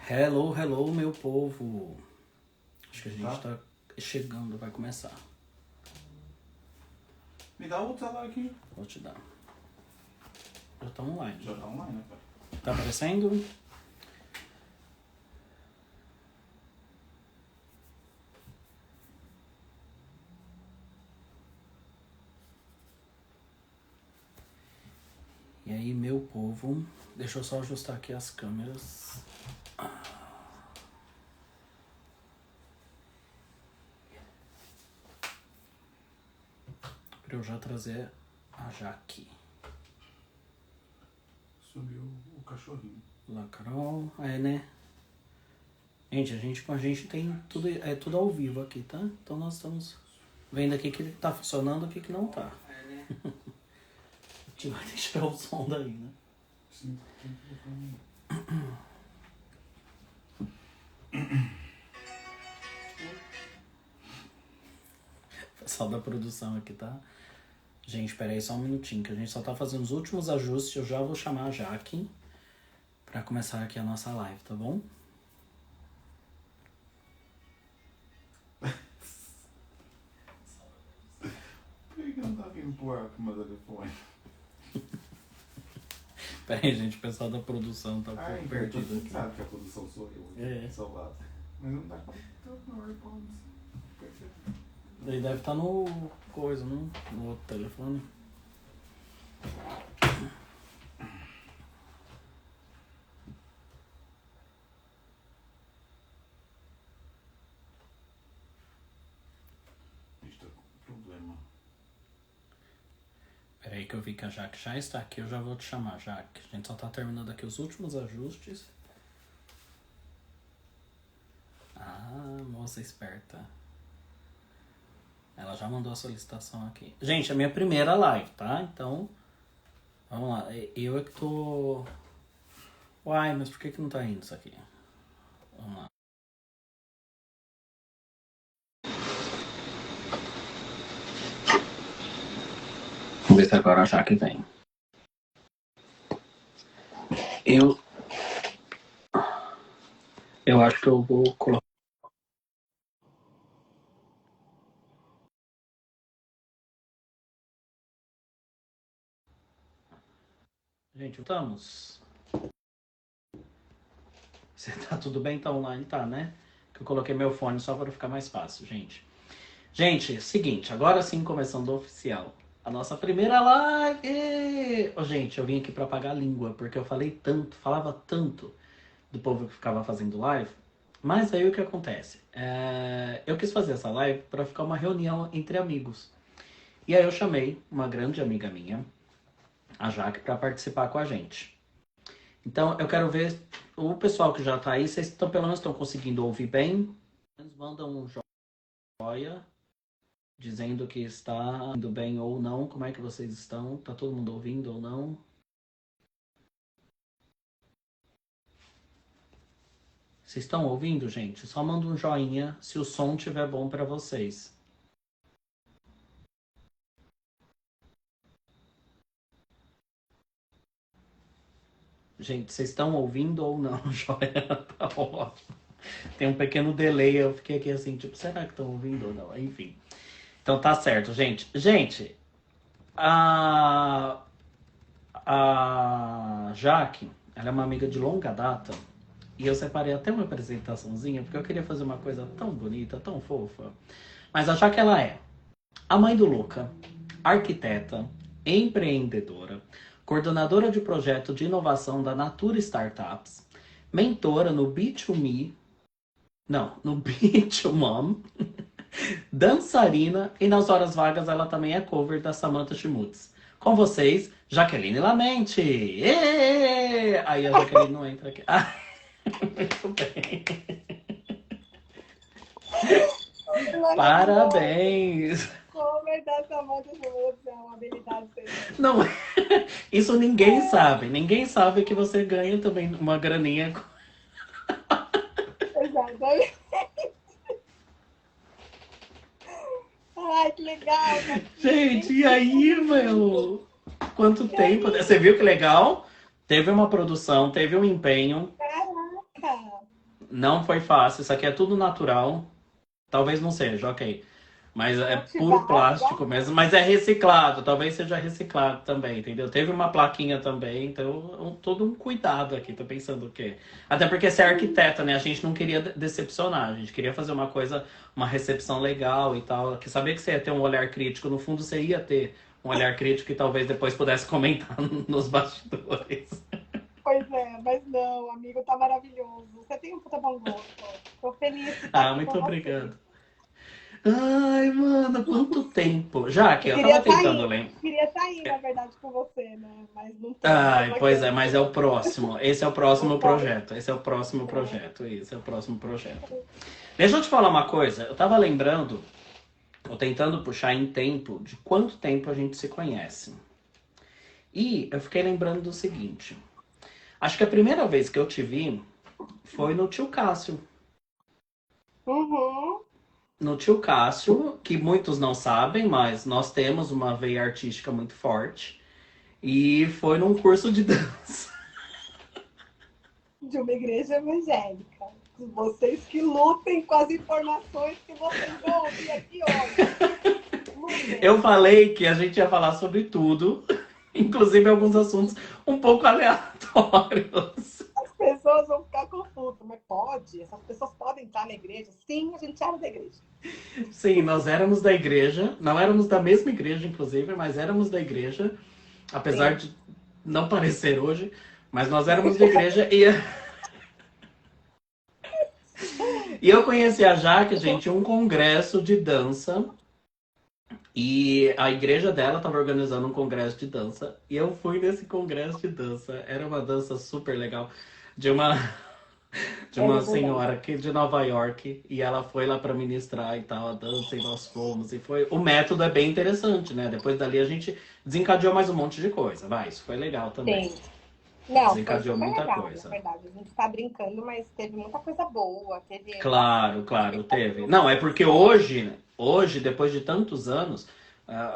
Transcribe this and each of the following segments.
Hello, hello, meu povo. Acho que a gente tá chegando, vai começar. Me dá outro celular aqui. Vou te dar. Já tá online. Já tá online, né, pai? Tá aparecendo? E aí, meu povo. Deixa eu só ajustar aqui as câmeras. Pra eu já trazer a Jaque. Subiu o cachorrinho. Lá, Carol. É, né? Gente, com a gente tem tudo, é tudo ao vivo aqui, tá? Então nós estamos vendo aqui que tá funcionando e o que não tá. É, né? A gente vai deixar o som daí, né? Sim, tem que O pessoal da produção aqui, tá? Gente, peraí só um minutinho, que a gente só tá fazendo os últimos ajustes. Eu já vou chamar a Jaque pra começar aqui a nossa live, tá bom? Por que não tá vindo pro ar com o meu telefone? Peraí, gente, o pessoal da produção tá um pouco perdido Você aqui. sabe que a produção sou eu. É. Do seu lado. Mas não tá conectando no AirPods. Daí deve estar no coisa, no outro telefone. A gente tá com problema. Peraí que eu vi que a Jaque já está aqui, eu já vou te chamar, Jaque. A gente só tá terminando aqui os últimos ajustes. Ah, moça esperta. Ela já mandou a solicitação aqui. Gente, é a minha primeira live, tá? Então, vamos lá. Eu é que tô... Uai, mas por que não tá indo isso aqui? Vamos lá. Vamos ver se agora a Jaque vem. Eu acho que eu vou colocar... Gente, estamos. Você tá tudo bem? Tá online? Tá, né? Que eu coloquei meu fone só para ficar mais fácil, gente. Gente, seguinte, agora sim começando o oficial. A nossa primeira live! Oh, gente, eu vim aqui para apagar a língua, porque eu falava tanto do povo que ficava fazendo live. Mas aí o que acontece? Eu quis fazer essa live para ficar uma reunião entre amigos. E aí eu chamei uma grande amiga minha, a Jaque, para participar com a gente. Então eu quero ver o pessoal que já tá aí, vocês estão, pelo menos estão conseguindo ouvir bem. Mandam um joia dizendo que está indo bem ou não. Como é que vocês estão? Tá todo mundo ouvindo ou não? Vocês estão ouvindo, gente? Só manda um joinha se o som estiver bom para vocês. Gente, vocês estão ouvindo ou não? Joia, tá ótimo. Tem um pequeno delay, eu fiquei aqui assim, tipo, será que estão ouvindo ou não? Enfim. Então tá certo, gente. Gente, a Jaque, ela é uma amiga de longa data. E eu separei até uma apresentaçãozinha, porque eu queria fazer uma coisa tão bonita, tão fofa. Mas a Jaque, ela é a mãe do Luca, arquiteta, empreendedora, coordenadora de projeto de inovação da Natura Startups, mentora no B2Me, não, no B2Mom, dançarina e nas horas vagas ela também é cover da Samantha Schmutz. Com vocês, Jaqueline Lamente! Êêê! Aí a Jaqueline não entra aqui. Ah, muito bem. Parabéns! Cover da Samantha Schmutz é uma habilidade dele. Não, isso ninguém sabe. Ninguém sabe que você ganha também uma graninha. Exatamente. Ai, que legal. Gente, e aí, meu? Quanto tempo? Você viu que legal? Teve uma produção, teve um empenho. Caraca. Não foi fácil, isso aqui é tudo natural. Talvez não seja, ok. Mas é puro plástico mesmo, mas é reciclado, talvez seja reciclado também, entendeu? Teve uma plaquinha também, então todo um cuidado aqui, tô pensando o quê? Até porque você é arquiteta, né? A gente não queria decepcionar, a gente queria fazer uma coisa, uma recepção legal e tal. Que sabia que você ia ter um olhar crítico, no fundo você ia ter um olhar crítico e talvez depois pudesse comentar nos bastidores. Pois é, mas não, amigo, tá maravilhoso. Você tem um puta bom gosto. Tô feliz de estar Ah, aqui muito com você. obrigado. Ai, mano, quanto tempo. Já que Eu eu tava queria estar tentando aí, lembrar. queria estar aí, na verdade, com você, né? Mas não tô. Tô Ai, pois é, aqui. mas é o próximo. Esse é o próximo Então, projeto. Esse é o próximo projeto. Esse é o próximo projeto. Deixa eu te falar uma coisa. Eu tava lembrando, ou tentando puxar em tempo, de quanto tempo a gente se conhece. E eu fiquei lembrando do seguinte. Acho que a primeira vez que eu te vi foi no Tio Cássio. uhum. No Tio Cássio, que muitos não sabem, mas nós temos uma veia artística muito forte. E foi num curso de dança. De uma igreja evangélica. Vocês que lutem com as informações que vocês vão ouvir aqui hoje. Lutem. Eu falei que a gente ia falar sobre tudo, inclusive alguns assuntos um pouco aleatórios. As pessoas vão ficar confusas. Mas pode? Essas pessoas podem estar na igreja? Sim, a gente era da igreja. Sim, nós éramos da igreja, não éramos da mesma igreja, inclusive, mas éramos da igreja, apesar de não parecer hoje, mas nós éramos da igreja e eu conheci a Jaque, gente, em um congresso de dança. E a igreja dela estava organizando um congresso de dança. E eu fui nesse congresso de dança. Era uma dança super legal de uma, de É uma verdade. senhora aqui de Nova York. E ela foi lá para ministrar e tal, a dança, e nós fomos. E foi. O método é bem interessante, né? Depois dali a gente desencadeou mais um monte de coisa. Vai, isso foi legal também. Sim. Não, foi Desencadeou super muita legal, na coisa. verdade. A gente tá brincando, mas teve muita coisa boa. Teve Claro, claro, teve. Não, é porque hoje, depois de tantos anos,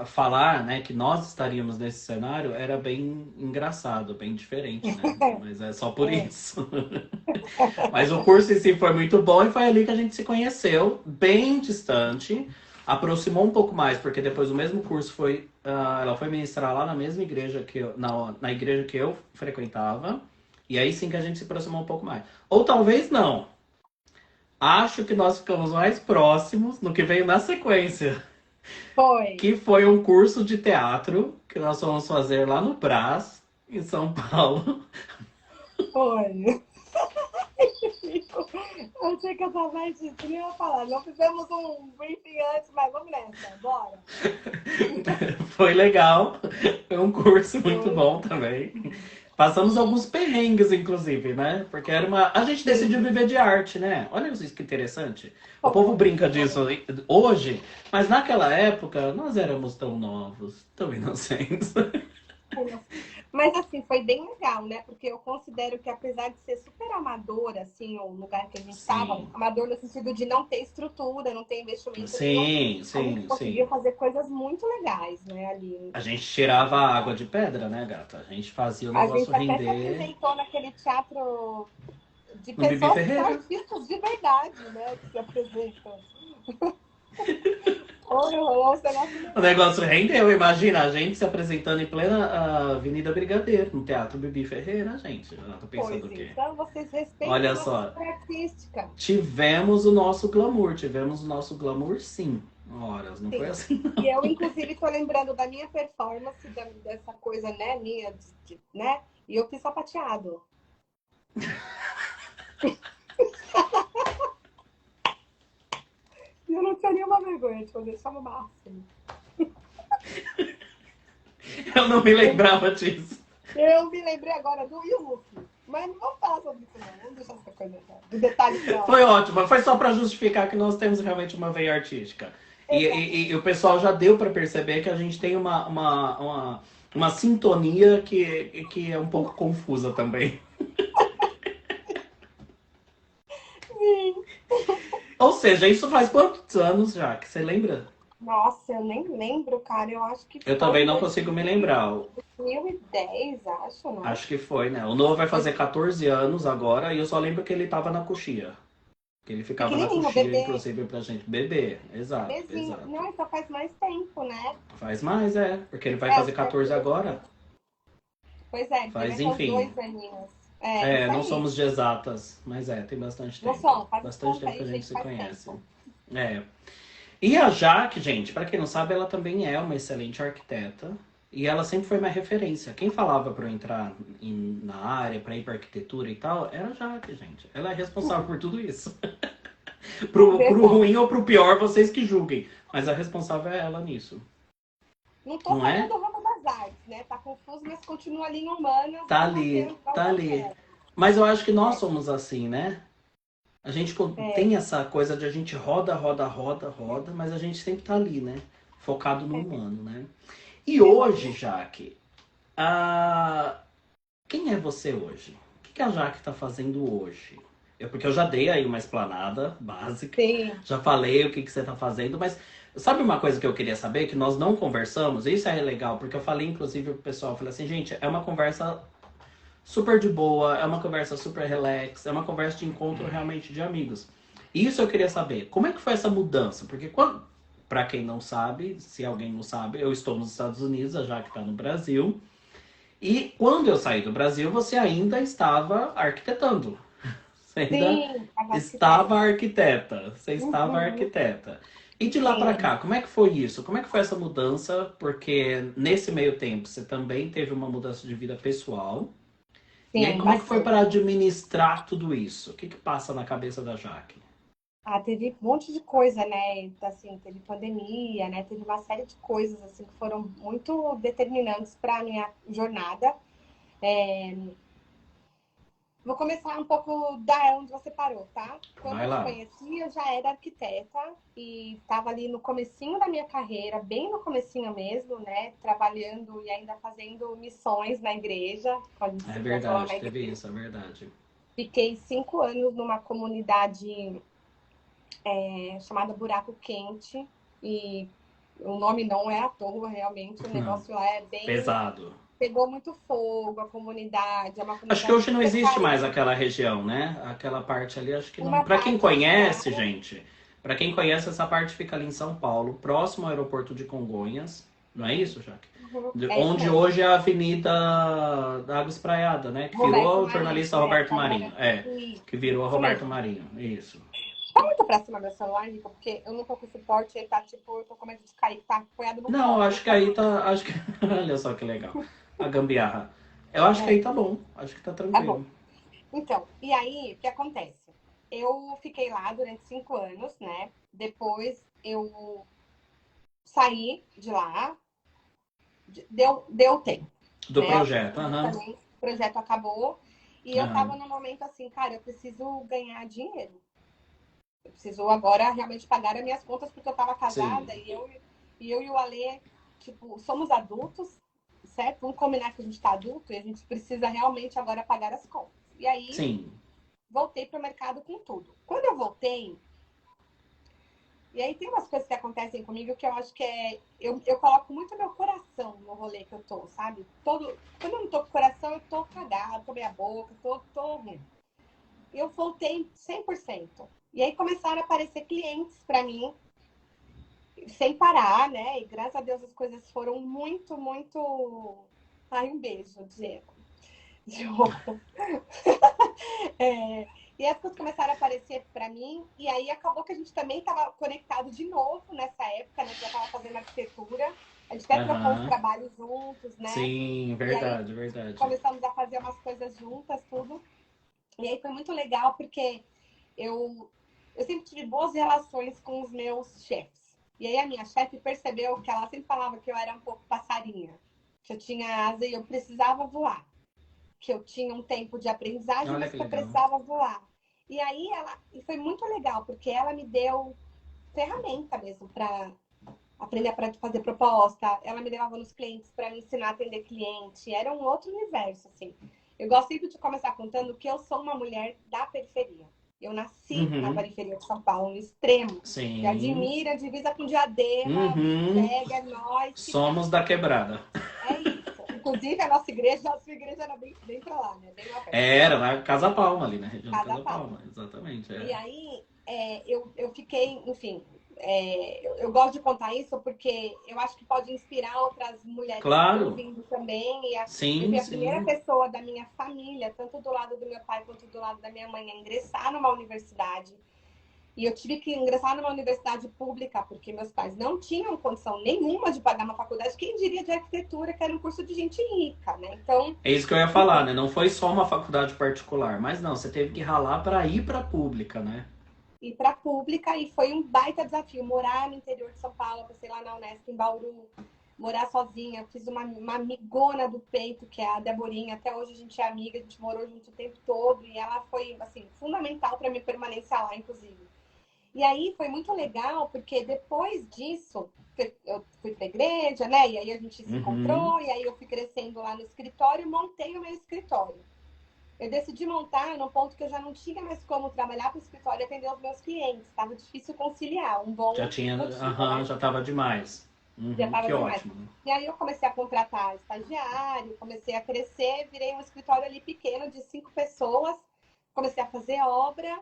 falar, né, que nós estaríamos nesse cenário era bem engraçado, bem diferente, né? Mas é só por isso. Mas o curso em si foi muito bom e foi ali que a gente se conheceu, bem distante, aproximou um pouco mais, porque depois o mesmo curso foi, ela foi ministrar lá na mesma igreja que eu, na igreja que eu frequentava, e aí sim que a gente se aproximou um pouco mais. Ou talvez não. Acho que nós ficamos mais próximos no que veio na sequência, Foi. que foi um curso de teatro que nós fomos fazer lá no Brás, em São Paulo. Foi. Eu achei que eu tava mais ia falar. Não fizemos um briefing antes, mas vamos nessa. Bora. Foi legal, foi um curso muito Foi. bom também. Passamos alguns perrengues, inclusive, né? Porque era uma. A gente decidiu viver de arte, né? Olha isso que interessante. O povo brinca disso hoje, mas naquela época nós éramos tão novos, tão inocentes. Mas assim, foi bem legal, né? Porque eu considero que apesar de ser super amador, assim, o lugar que a gente estava, Sim, amador no sentido de não ter estrutura, não ter investimento nenhum, sim, a gente sim, conseguiu sim. fazer coisas muito legais, né, ali. A gente tirava a água de pedra, né, gata? A gente fazia o A negócio gente até se render apresentou naquele teatro de no Bibi pessoas que são Ferreira. artistas de verdade, né? Que se apresentam. Rolou um negócio O negócio rendeu, imagina a gente se apresentando em plena Avenida Brigadeiro, no Teatro Bibi Ferreira, gente. Eu tô pensando depois. o quê? Então, vocês respeitam Olha a nossa só, história artística. tivemos o nosso glamour sim. Horas, não foi Sim. assim? E eu, inclusive, tô lembrando da minha performance, dessa coisa, né, minha, né? E eu fiz sapateado. E eu não tinha nenhuma vergonha de fazer, só no máximo. Eu não me lembrava disso. Eu me lembrei agora do Yuki. Mas não vamos falar sobre isso, não. Vamos deixar essa coisa de detalhe pra Foi ótimo, foi só para justificar que nós temos realmente uma veia artística. E o pessoal já deu para perceber que a gente tem uma sintonia que é um pouco confusa também. Sim. Ou seja, isso faz quantos anos já? Que você lembra? Nossa, eu nem lembro, cara. Eu acho que Eu foi também em não consigo me lembrar. 2010, acho, né? Acho que foi, né? O Noah vai fazer 14 anos agora e eu só lembro que ele tava na coxia. Que ele ficava na Pequenininho, coxia, bebê, inclusive, pra gente beber. Exato, bebezinho. exato. Não, então faz mais tempo, né? Faz mais, é. Porque ele vai É, fazer os 14 agora. Pois é, ele Faz, vai ter uns enfim. 2 aninhos. É, É, isso não aí. somos de exatas, mas tem bastante Não tempo. são, faz as Bastante contas tempo que aí, a gente gente, se faz conhece. tempo. É. E a Jaque, gente, pra quem não sabe, ela também é uma excelente arquiteta. E ela sempre foi minha referência. Quem falava pra eu entrar na área, pra ir pra arquitetura e tal, era a Jaque, gente. Ela é responsável por tudo isso. É Pro verdade. ruim ou pro pior, vocês que julguem. Mas a responsável é ela nisso. Não tô Não saindo é? do ramo das artes, né? Tá confuso, mas continua ali em humanas, Tá vou ali, manter igual tá que eu ali. quero. Mas eu acho que nós somos assim, né? A gente É, tem essa coisa de a gente roda, roda, roda, roda, mas a gente sempre tá ali, né? Focado no humano, né? E hoje, exatamente. Jaque, a... quem é você hoje? O que a Jaque tá fazendo hoje? Porque eu já dei aí uma explanada básica, Sim, já falei o que você tá fazendo, mas sabe uma coisa que eu queria saber, que nós não conversamos? Isso é legal, porque eu falei inclusive pro pessoal, eu falei assim, gente, é uma conversa super de boa, é uma conversa super relax, é uma conversa de encontro realmente de amigos. Isso eu queria saber, como é que foi essa mudança? Porque quando, para quem não sabe, se alguém não sabe, eu estou nos Estados Unidos, a Jaque está no Brasil, e quando eu saí do Brasil, você ainda estava arquitetando. Você ainda sim, as estava arquitetas. arquiteta, você estava Uhum, arquiteta. E de lá para sim, cá, como é que foi isso? Como é que foi essa mudança? Porque nesse meio tempo você também teve uma mudança de vida pessoal. E aí, sim, como é que foi para bastante. administrar tudo isso? O que que passa na cabeça da Jaque? Ah, teve um monte de coisa, né? Assim, teve pandemia, né? Teve uma série de coisas assim que foram muito determinantes para a minha jornada. Vou começar um pouco da onde você parou, tá? Quando Vai eu te lá. conheci, eu já era arquiteta e estava ali no comecinho da minha carreira, bem no comecinho mesmo, né? Trabalhando e ainda fazendo missões na igreja, quando a gente É se encontrou lá verdade, na teve igreja. isso, é verdade. Fiquei 5 anos numa comunidade chamada Buraco Quente e o nome não é à toa, realmente, o Não, negócio lá é bem... pesado. Pegou muito fogo, a comunidade, é uma Acho que comunidade hoje não super existe mais carente. aquela região, né? Aquela parte ali, acho que não. Uma Para quem parte conhece, tiraram. gente, para quem conhece, essa parte fica ali em São Paulo, próximo ao aeroporto de Congonhas. Não é isso, Jaque? É isso Onde mesmo. hoje é a Avenida da Água Espraiada, né? Que Roberto virou o Marinho, jornalista Roberto agora. Marinho. É, que virou Isso Roberto mesmo. Marinho. Isso. Tá muito pra cima meu celular, Nico, porque eu não tô com suporte, ele tá tipo, eu tô com medo de cair, tá apoiado no Não, colo, acho não que tá. aí tá. Acho que. Olha só que legal. A gambiarra. Eu acho que É, aí tá bom. Acho que tá tá bom. tranquilo. Então, e aí, o que acontece? Eu fiquei lá durante 5 anos, né? Depois eu saí de lá, deu tempo, Do né? projeto, aham. Também o projeto acabou e eu tava Aham. num momento assim, cara, eu preciso ganhar dinheiro. Eu preciso agora realmente pagar as minhas contas porque eu estava Sim. casada e eu e o Alê, tipo, somos adultos, certo? Vamos combinar que a gente está adulto e a gente precisa realmente agora pagar as contas. E aí Sim. voltei para o mercado com tudo. Quando eu voltei, e aí tem umas coisas que acontecem comigo que eu acho que é. Eu coloco muito meu coração no rolê que eu tô, sabe? Quando eu não tô com o coração, eu tô cagada, tô meia boca, tô ruim. Eu voltei 100%. E aí começaram a aparecer clientes para mim sem parar, né? E graças a Deus as coisas foram muito, muito. Ai, um beijo, Diego. Diogo. É, e as coisas começaram a aparecer para mim, e aí acabou que a gente também estava conectado de novo nessa época, né? Que já estava fazendo arquitetura. A gente até trocou uns Aham. trabalhos juntos, né? Sim, E aí verdade, verdade. começamos a fazer umas coisas juntas, tudo. E aí foi muito legal, porque eu, eu sempre tive boas relações com os meus chefes. E aí a minha chefe percebeu que ela sempre falava que eu era um pouco passarinha, que eu tinha asa e eu precisava voar, que eu tinha um tempo de aprendizagem, Olha mas que que eu legal. precisava voar. E foi muito legal, porque ela me deu ferramenta mesmo para aprender a fazer proposta, ela me levava nos clientes para me ensinar a atender cliente, era um outro universo, assim. Eu gosto sempre de começar contando que eu sou uma mulher da periferia. Eu nasci na Uhum. periferia de São Paulo, no extremo. De Sim. Admira, divisa com Diadema, Uhum. pega, é nós que vai. Somos da quebrada. É isso. Inclusive, a nossa igreja era bem pra lá, né? Bem lá perto. Era na Casa Palma ali, na região da Casa Casa Palma. Palma. Exatamente. E É. aí, eu fiquei, enfim, eu gosto de contar isso porque eu acho que pode inspirar outras mulheres que estão Claro. ouvindo também. Eu Sim, fui a primeira sim. pessoa da minha família, tanto do lado do meu pai quanto do lado da minha mãe, a ingressar numa universidade. E eu tive que ingressar numa universidade pública, porque meus pais não tinham condição nenhuma de pagar uma faculdade, quem diria de arquitetura, que era um curso de gente rica, né? Então, É isso que eu ia falar, enfim, né? Não foi só uma faculdade particular, mas não, você teve que ralar para ir para pública, né? ir para a pública e foi um baita desafio. Morar no interior de São Paulo, passei lá na Unesp, em Bauru, morar sozinha. Fiz uma amigona do peito, que é a Deborinha. Até hoje a gente é amiga, a gente morou junto o tempo todo e ela foi, assim, fundamental para minha permanência lá, inclusive. E aí foi muito legal, porque depois disso, eu fui para a igreja, né? E aí a gente se Uhum. encontrou, e aí eu fui crescendo lá no escritório, montei o meu escritório. Eu decidi montar no ponto que eu já não tinha mais como trabalhar para o escritório e atender os meus clientes. Estava difícil conciliar um Já bom tinha, motivo, aham, né? já tava demais. Já Uhum, estava que demais. ótimo. E aí eu comecei a contratar estagiário, comecei a crescer, virei um escritório ali pequeno de 5 pessoas, comecei a fazer obra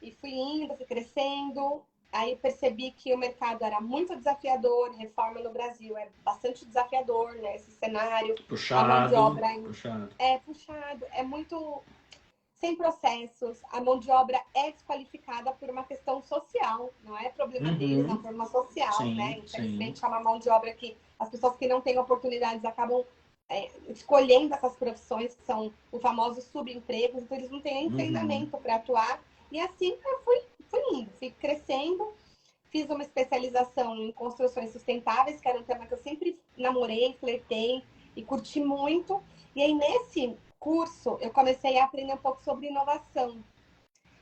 e fui indo, fui crescendo. Aí percebi que o mercado era muito desafiador, reforma no Brasil é bastante desafiador, né? Esse cenário, a mão de Puxado, obra puxado. é puxado, é muito sem processos, a mão de obra é desqualificada por uma questão social, não é problema deles, é um Uhum, problema social, né? sim, sim. Infelizmente é uma mão de obra que as pessoas que não têm oportunidades acabam escolhendo essas profissões que são o famoso subempregos, então eles não têm nem Uhum, treinamento para atuar. E assim eu fui indo, fui crescendo, fiz uma especialização em construções sustentáveis, que era um tema que eu sempre namorei, flertei e curti muito. E aí, nesse curso, eu comecei a aprender um pouco sobre inovação.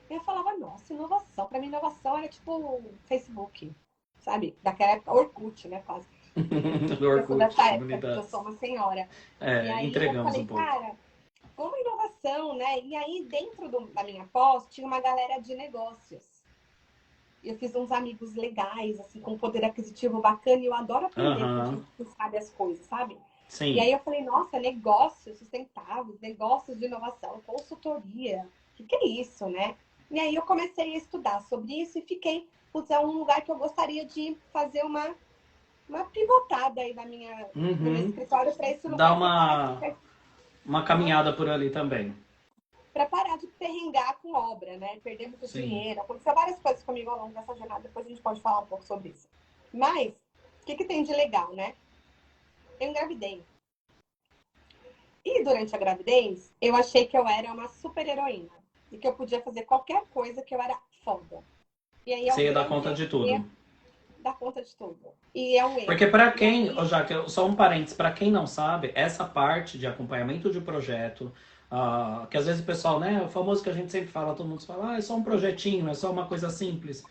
E eu falava, nossa, inovação. Para mim, inovação era tipo Facebook, sabe? Daquela época, Orkut, né? Quase. do Eu sou Orkut, dessa época, que eu comunidades. sou uma senhora. E É, aí eu entregamos falei, um pouco. cara, como inovação, né? E aí, dentro da minha pós, tinha uma galera de negócios. Eu fiz uns amigos legais, assim, com poder aquisitivo bacana, e eu adoro aprender com Aham, gente que sabe as coisas, sabe? E aí sim. eu falei, nossa, negócios sustentáveis, negócios de inovação, consultoria, o que é isso, né? E aí eu comecei a estudar sobre isso e fiquei, putz, é um lugar que eu gostaria de fazer uma pivotada aí no meu Uhum. escritório para esse Dá lugar uma caminhada por ali também. para parar de perrengar com obra, né? Perder muito Sim. dinheiro. Aconteceu várias coisas comigo ao longo dessa jornada, depois a gente pode falar um pouco sobre isso. Mas, o que tem de legal, né? Eu engravidei. E durante a gravidez, eu achei que eu era uma super heroína. E que eu podia fazer qualquer coisa que eu era foda. E aí é Você um ia dar grande conta de erro tudo. dar conta de tudo. E é um Porque erro. para E quem, aí, já que só um parênteses, para quem não sabe, essa parte de acompanhamento de projeto, que às vezes o pessoal, né, o famoso que a gente sempre fala, todo mundo fala, é só um projetinho, é só uma coisa simples.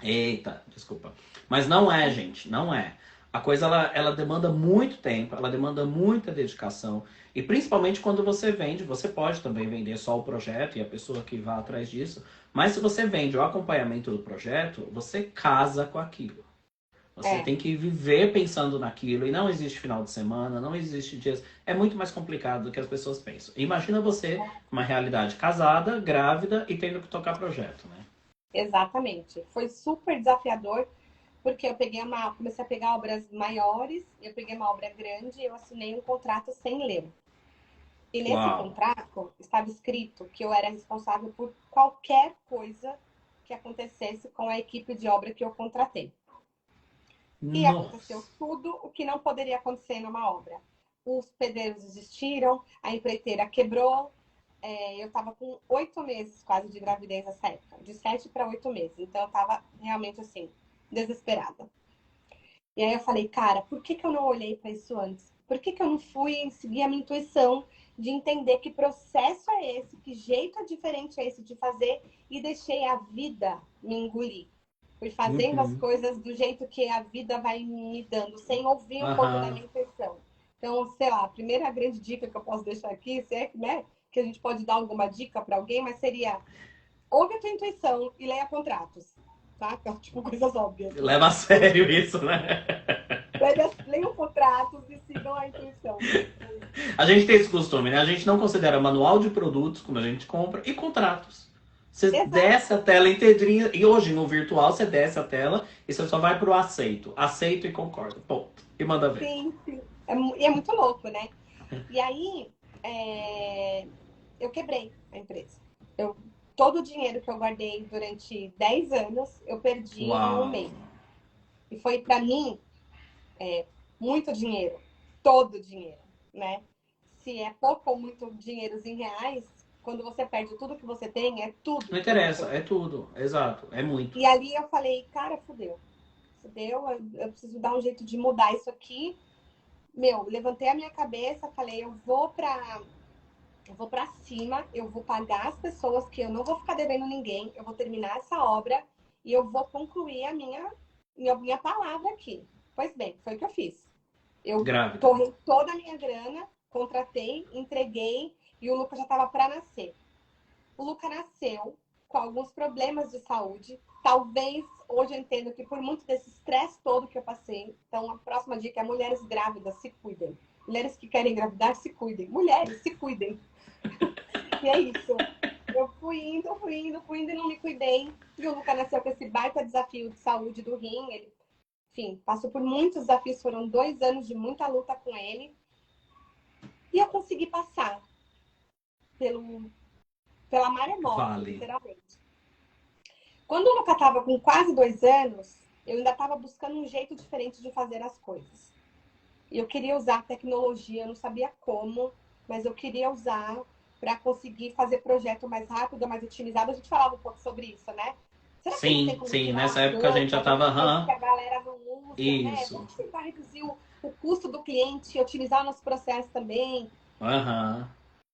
Eita, desculpa. Mas não é, gente, não é. A coisa ela demanda muito tempo, ela demanda muita dedicação. E principalmente quando você vende, você pode também vender só o projeto e a pessoa que vá atrás disso. Mas se você vende o acompanhamento do projeto, você casa com aquilo. Você é, tem que viver pensando naquilo. E não existe final de semana, não existe dias. É muito mais complicado do que as pessoas pensam. Imagina você, uma realidade casada, grávida e tendo que tocar projeto, né? exatamente. Foi super desafiador, porque comecei a pegar obras maiores, eu peguei uma obra grande e eu assinei um contrato sem ler. E nesse Uau! contrato estava escrito que eu era responsável por qualquer coisa que acontecesse com a equipe de obra que eu contratei. E aconteceu Nossa! tudo o que não poderia acontecer numa obra. Os pedreiros desistiram, a empreiteira quebrou. Eu estava com 8 meses quase de gravidez nessa época, de 7 para 8 meses. Então eu estava realmente assim, desesperada. E aí eu falei, cara, por que eu não olhei para isso antes? Por que eu não fui seguir a minha intuição de entender que processo é esse, que jeito diferente é esse de fazer e deixei a vida me engolir? Fui fazendo as Uhum. coisas do jeito que a vida vai me dando, sem ouvir um pouco da Aham. minha intuição. Então, sei lá, a primeira grande dica que eu posso deixar aqui, se é, né, que a gente pode dar alguma dica para alguém, mas seria: ouve a tua intuição e leia contratos, tá? Tipo, coisas óbvias. Leva a sério isso, né? Leiam contratos e sigam a intuição. A gente tem esse costume, né? A gente não considera manual de produtos, como a gente compra, e contratos. Você Exato. desce a tela inteirinha, e hoje no virtual você desce a tela e você só vai pro aceito. Aceito e concordo. Ponto. E manda ver. Sim, sim. E é muito louco, né? E aí, eu quebrei a empresa. Todo o dinheiro que eu guardei durante 10 anos, eu perdi em Uau. um mês. E foi, para mim, muito dinheiro. Todo o dinheiro, né? Se é pouco ou muito dinheiro em reais, quando você perde tudo que você tem, é tudo. Não interessa, é tudo. Exato, é muito. E ali eu falei, cara, fudeu. Fudeu, eu preciso dar um jeito de mudar isso aqui. Levantei a minha cabeça, falei, eu vou pra cima, eu vou pagar as pessoas, que eu não vou ficar devendo ninguém, eu vou terminar essa obra e eu vou concluir a minha palavra aqui. Pois bem, foi o que eu fiz. Eu Grávida. torrei toda a minha grana, contratei, entreguei e o Luca já estava para nascer. O Luca nasceu com alguns problemas de saúde. Talvez hoje eu entendo que por muito desse estresse todo que eu passei. Então, a próxima dica é: mulheres grávidas, se cuidem. Mulheres que querem engravidar, se cuidem. Mulheres, se cuidem. E é isso. Eu fui indo e não me cuidei. E o Luca nasceu com esse baita desafio de saúde do rim. Ele, enfim, passou por muitos desafios. Foram 2 anos de muita luta com ele. E eu consegui passar pela maremoto, literalmente. Quando o Luca estava com quase 2 anos, eu ainda estava buscando um jeito diferente de fazer as coisas. E eu queria usar a tecnologia, eu não sabia como, mas eu queria usar para conseguir fazer projeto mais rápido, mais otimizado. A gente falava um pouco sobre isso, né? Será que não tem como Sim, tirar nessa época a gente já estava... que a galera não usa, Isso. né? Vamos tentar reduzir o custo do cliente, otimizar o nosso processo também.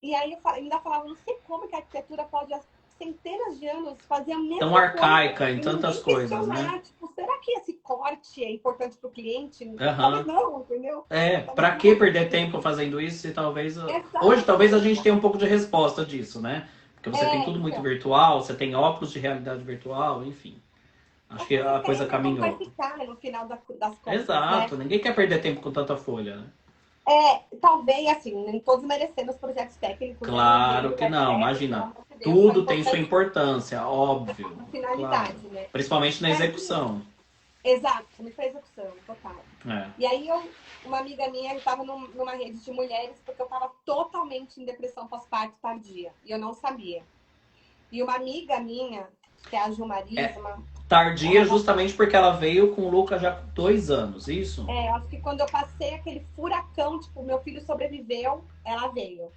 E aí eu ainda falava, não sei como que a arquitetura pode, há centenas de anos, fazer a mesma tão coisa. arcaica em tantas coisas, né? Tipo, será que esse corte é importante para o cliente? Uhum. Talvez não, entendeu? Pra que perder tempo fazendo isso se talvez... Hoje talvez a gente tenha um pouco de resposta disso, né? Porque você tem tudo muito virtual, você tem óculos de realidade virtual, enfim. Acho que a coisa caminhou. Vai ficar no final das contas. Exato, né? Ninguém quer perder tempo com tanta folha, né? Talvez, assim, nem todos merecendo os projetos técnicos. Claro que não, imagina. Tudo tem sua importância, óbvio. Finalidade, claro. né? Principalmente na execução. Exato, me fez execução, total. E aí, uma amiga minha, eu estava numa rede de mulheres, porque eu estava totalmente em depressão pós-parto tardia, e eu não sabia. E uma amiga minha, que é a Gilmarisma... Tardia justamente porque ela veio com o Lucas já com 2 anos, isso? Eu acho que quando eu passei aquele furacão, tipo, meu filho sobreviveu, ela veio.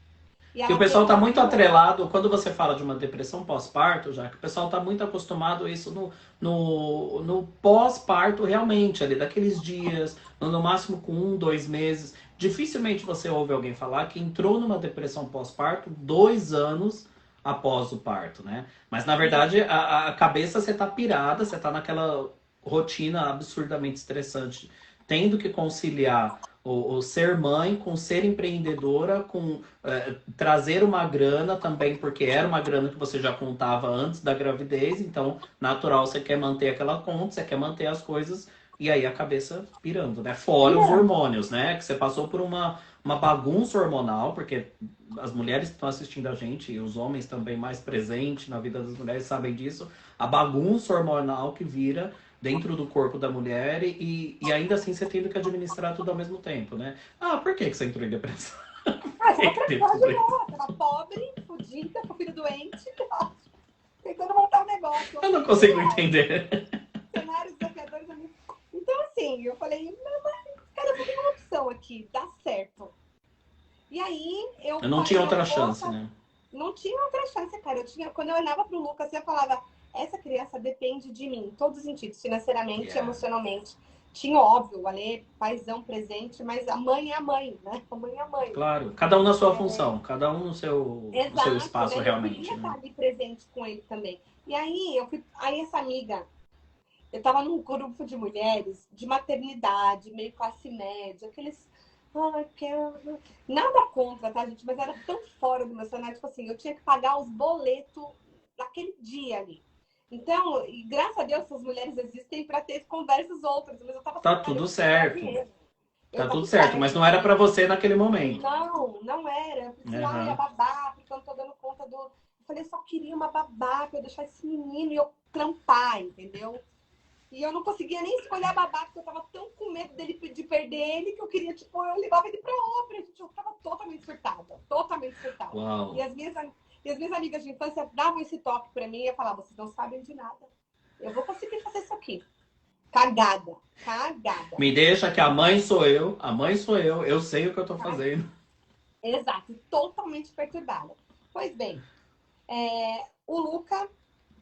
E o pessoal está muito atrelado, quando você fala de uma depressão pós-parto, já que o pessoal está muito acostumado a isso no pós-parto realmente, ali daqueles dias, no máximo com 1, 2 meses. Dificilmente você ouve alguém falar que entrou numa depressão pós-parto 2 anos após o parto, né? Mas na verdade a cabeça você tá pirada, você tá naquela rotina absurdamente estressante, tendo que conciliar o ser mãe com ser empreendedora, com trazer uma grana também, porque era uma grana que você já contava antes da gravidez, então natural você quer manter aquela conta, você quer manter as coisas, e aí a cabeça pirando, né? Fora os hormônios, né? Que você passou por uma bagunça hormonal, porque as mulheres que estão assistindo a gente, e os homens também mais presentes na vida das mulheres sabem disso, a bagunça hormonal que vira dentro do corpo da mulher e ainda assim você tendo que administrar tudo ao mesmo tempo, né? Por que você entrou em depressão? Eu tava pobre, fodida, com o filho doente, tentando montar um negócio. Eu não consigo entender. Cenários desafiadores. Então, assim, eu falei, cara, eu vou ter uma opção aqui, dá certo. E aí, eu não tinha outra chance, né? Não tinha outra chance, cara. Quando eu olhava pro Lucas, eu falava, essa criança depende de mim, em todos os sentidos, financeiramente, emocionalmente. Tinha, óbvio, o Ale, paizão presente, mas a mãe é a mãe, né? A mãe é a mãe. Claro, cada um na sua função, cada um no seu espaço, né? realmente. Eu queria né? estar ali presente com ele também. E aí, aí essa amiga, eu tava num grupo de mulheres de maternidade, meio classe média, Ai, nada contra, tá, gente? Mas era tão fora do meu cenário, tipo assim, eu tinha que pagar os boletos naquele dia ali. Então, e graças a Deus, essas mulheres existem para ter conversas outras, mas eu tava Tá assim, cara, eu tudo preciso ganhar certo. dinheiro. Tá Tá tudo tudo certo, mas certo. não era pra você naquele momento. Não, não era. Eu preciso, ai, a Aham. babá, porque eu não tô dando conta do. Eu falei, eu só queria uma babá pra eu deixar esse menino e eu trampar, entendeu? E eu não conseguia nem escolher a babá, porque eu tava tão com medo dele de perder ele que eu queria, tipo, eu levava ele pra obra. Gente, eu tava totalmente surtada, totalmente surtada. E Uau. as minhas amigas de infância davam esse toque pra mim e eu falava, vocês não sabem de nada. Eu vou conseguir fazer isso aqui. Cagada, cagada. Me deixa que a mãe sou eu sei o que eu tô fazendo. Exato, totalmente perturbada. Pois bem, o Luca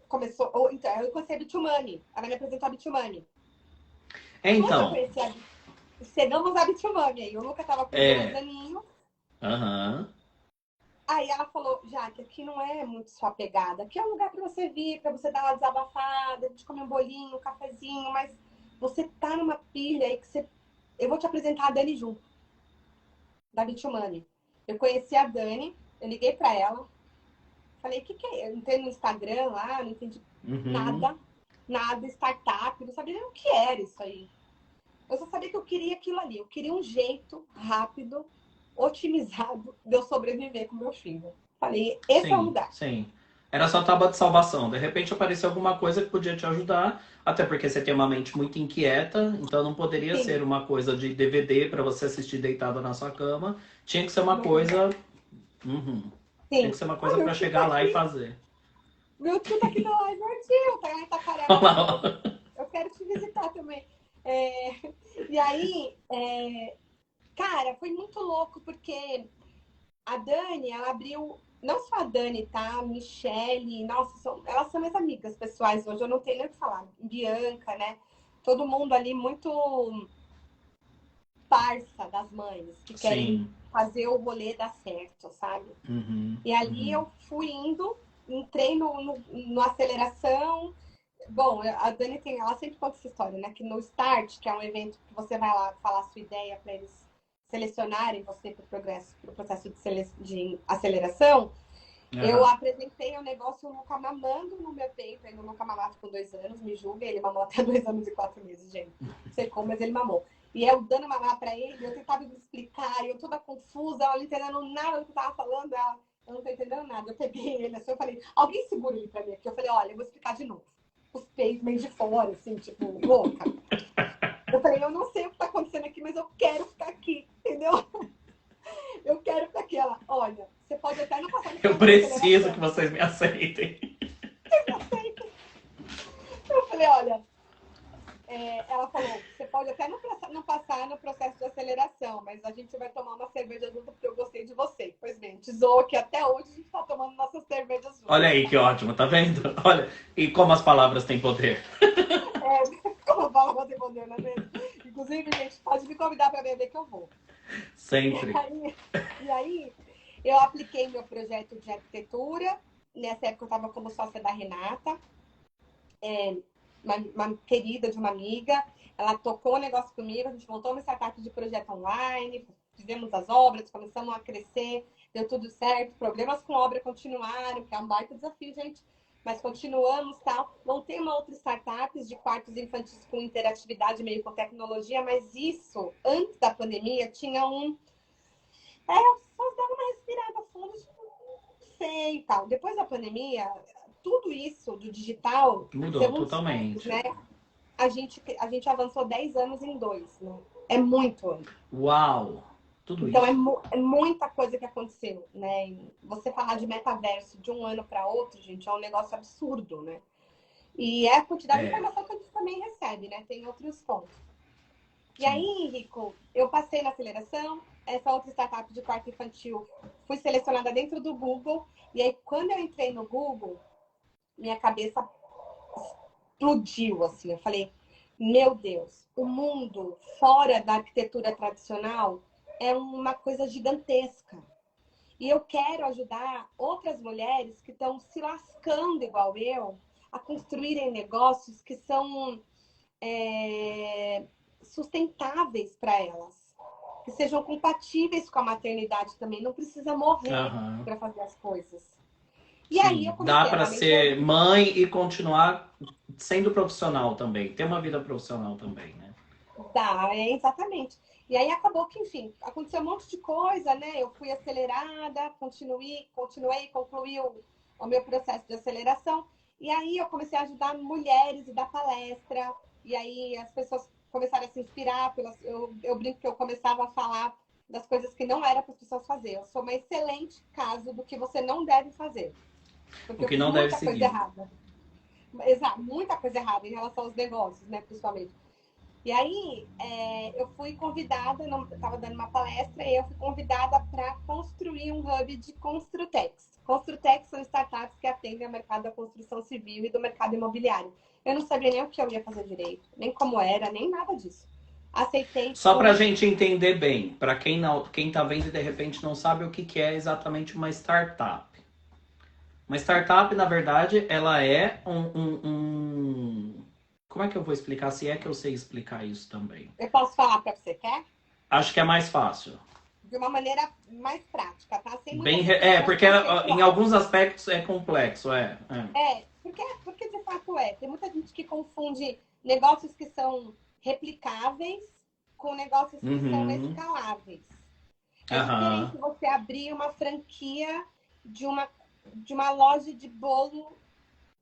começou. Então, eu conheci a Bitumani. Ela me apresentou a Bitumani. Quando eu Então, conheci a chegamos a Bitumani aí, o Luca tava com 2 é. aninhos. Aham. Aí ela falou, Jaque, aqui não é muito sua pegada. Aqui é um lugar para você vir, para você dar uma desabafada, a gente comer um bolinho, um cafezinho, mas você tá numa pilha aí que você. Eu vou te apresentar a Dani junto, da Bitumani. Eu conheci a Dani, eu liguei para ela, falei, o que, que é? Eu entrei no Instagram lá, não entendi Uhum. nada, nada, startup, não sabia nem o que era isso aí. Eu só sabia que eu queria aquilo ali, eu queria um jeito rápido, otimizado de eu sobreviver com meu filho. Falei, esse é o Sim, lugar. sim. Era só tábua de salvação. De repente apareceu alguma coisa que podia te ajudar, até porque você tem uma mente muito inquieta, então não poderia ser Sim, uma coisa de DVD para você assistir deitada na sua cama. Tinha que ser uma não, coisa. Uhum. Tinha que sim. ser uma Ah, coisa para chegar lá e fazer. meu tio tá aqui na live, meu tio, tá lá em Itacaré, Olha maravilhoso. lá. Eu quero te visitar também. É, e aí, cara, foi muito louco, porque a Dani, ela abriu. Não só a Dani, tá? A Michelle, nossa, elas são minhas amigas pessoais hoje, eu não tenho nem o que falar. Bianca, né? Todo mundo ali muito parça das mães, que querem Sim. fazer o rolê dar certo, sabe? Uhum. E ali Uhum. eu fui indo, entrei no aceleração. Bom, a Dani tem, ela sempre conta essa história, né? Que no Start, que é um evento que você vai lá falar a sua ideia para eles selecionarem você para o processo de aceleração, eu Aham. apresentei o negócio, o Luca mamando no meu peito, ainda o Luca mamava com 2 anos, me julga, ele mamou até 2 anos e 4 meses, gente. Não sei como, mas ele mamou. E eu dando mamar para ele, eu tentava me explicar, eu toda confusa, ela não entendendo nada do que eu tava falando, eu não tô entendendo nada. Eu peguei ele assim, eu falei, alguém segura ele pra mim aqui. Eu falei, olha, eu vou explicar de novo. Os peitos meio de fora, assim, tipo, louca. Eu falei, eu não sei o que tá acontecendo aqui, mas eu quero ficar aqui, entendeu? Eu quero ficar aqui. Ela, olha, você pode até não passar no Eu processo de preciso que aceleração. vocês me aceitem. Eu falei, olha, ela falou, você pode até não passar no processo de aceleração, mas a gente vai tomar uma cerveja junto porque eu gostei de você. Pois bem, te zoou que até hoje a gente tá tomando nossas cervejas Olha juntas. aí que ótimo, tá vendo? Olha, e como as palavras têm poder. Como a Paula respondeu, não é mesmo? Inclusive, gente, pode me convidar para beber que eu vou. E Sempre. aí, e aí, eu apliquei meu projeto de arquitetura. Nessa época eu estava como sócia da Renata, uma querida de uma amiga. Ela tocou o negócio comigo, a gente montou uma startup de projeto online, fizemos as obras, começamos a crescer, deu tudo certo. Problemas com obra continuaram, que é um baita desafio, gente. Mas continuamos, tal. Montei uma outra startup de quartos infantis com interatividade, meio com tecnologia, mas isso, antes da pandemia, tinha as pessoas davam uma respirada fundo, tipo, não sei e tal. Depois da pandemia, tudo isso do digital, Mudou segundo os estudos, totalmente. né? A gente avançou 10 anos em 2, né? É muito ano. Uau! Tudo Então, isso? é muita coisa que aconteceu, né? E você falar de metaverso de um ano para outro, gente, é um negócio absurdo, né? E é a quantidade de É, informação que a gente também recebe, né? Tem outros pontos. E aí, sim. Henrico, eu passei na aceleração, essa outra startup de quarto infantil, fui selecionada dentro do Google, e aí quando eu entrei no Google, minha cabeça explodiu, assim, eu falei, meu Deus, o mundo fora da arquitetura tradicional é uma coisa gigantesca. E eu quero ajudar outras mulheres que estão se lascando igual eu a construírem negócios que são sustentáveis para elas. que sejam compatíveis com a maternidade também. Não precisa morrer Aham. para fazer as coisas. E aí eu Sim, dá comecei a para dar ser mentoria. mãe e continuar sendo profissional também, ter uma vida profissional também, né? Dá, exatamente. E aí acabou que, enfim, aconteceu um monte de coisa, né? Eu fui acelerada, concluí o meu processo de aceleração. E aí eu comecei a ajudar mulheres e dar palestra. E aí as pessoas começaram a se inspirar. Eu brinco que eu começava a falar das coisas que não era para as pessoas fazer. Eu sou uma excelente caso do que você não deve fazer. Porque O eu que fiz não deve muita coisa seguir. errada. Exato, muita coisa errada em relação aos negócios, né, principalmente. E aí, eu fui convidada, estava dando uma palestra, e eu fui convidada para construir um hub de Construtex. Construtex são startups que atendem ao mercado da construção civil e do mercado imobiliário. Eu não sabia nem o que eu ia fazer direito, nem como era, nem nada disso. Aceitei, Só para a fui. gente entender bem, para quem não, quem tá vendo e de repente não sabe o que que é exatamente uma startup. Uma startup, na verdade, ela é como é que eu vou explicar? Se é que eu sei explicar isso também. Eu posso falar para você, quer? Acho que é mais fácil. De uma maneira mais prática, tá? Sem Bem, muitas estruturas porque em conceituais. alguns aspectos é complexo, é. Porque de fato é. Tem muita gente que confunde negócios que são replicáveis com negócios que são Uhum. escaláveis. É diferente Aham. você abrir uma franquia de uma, de uma loja de bolo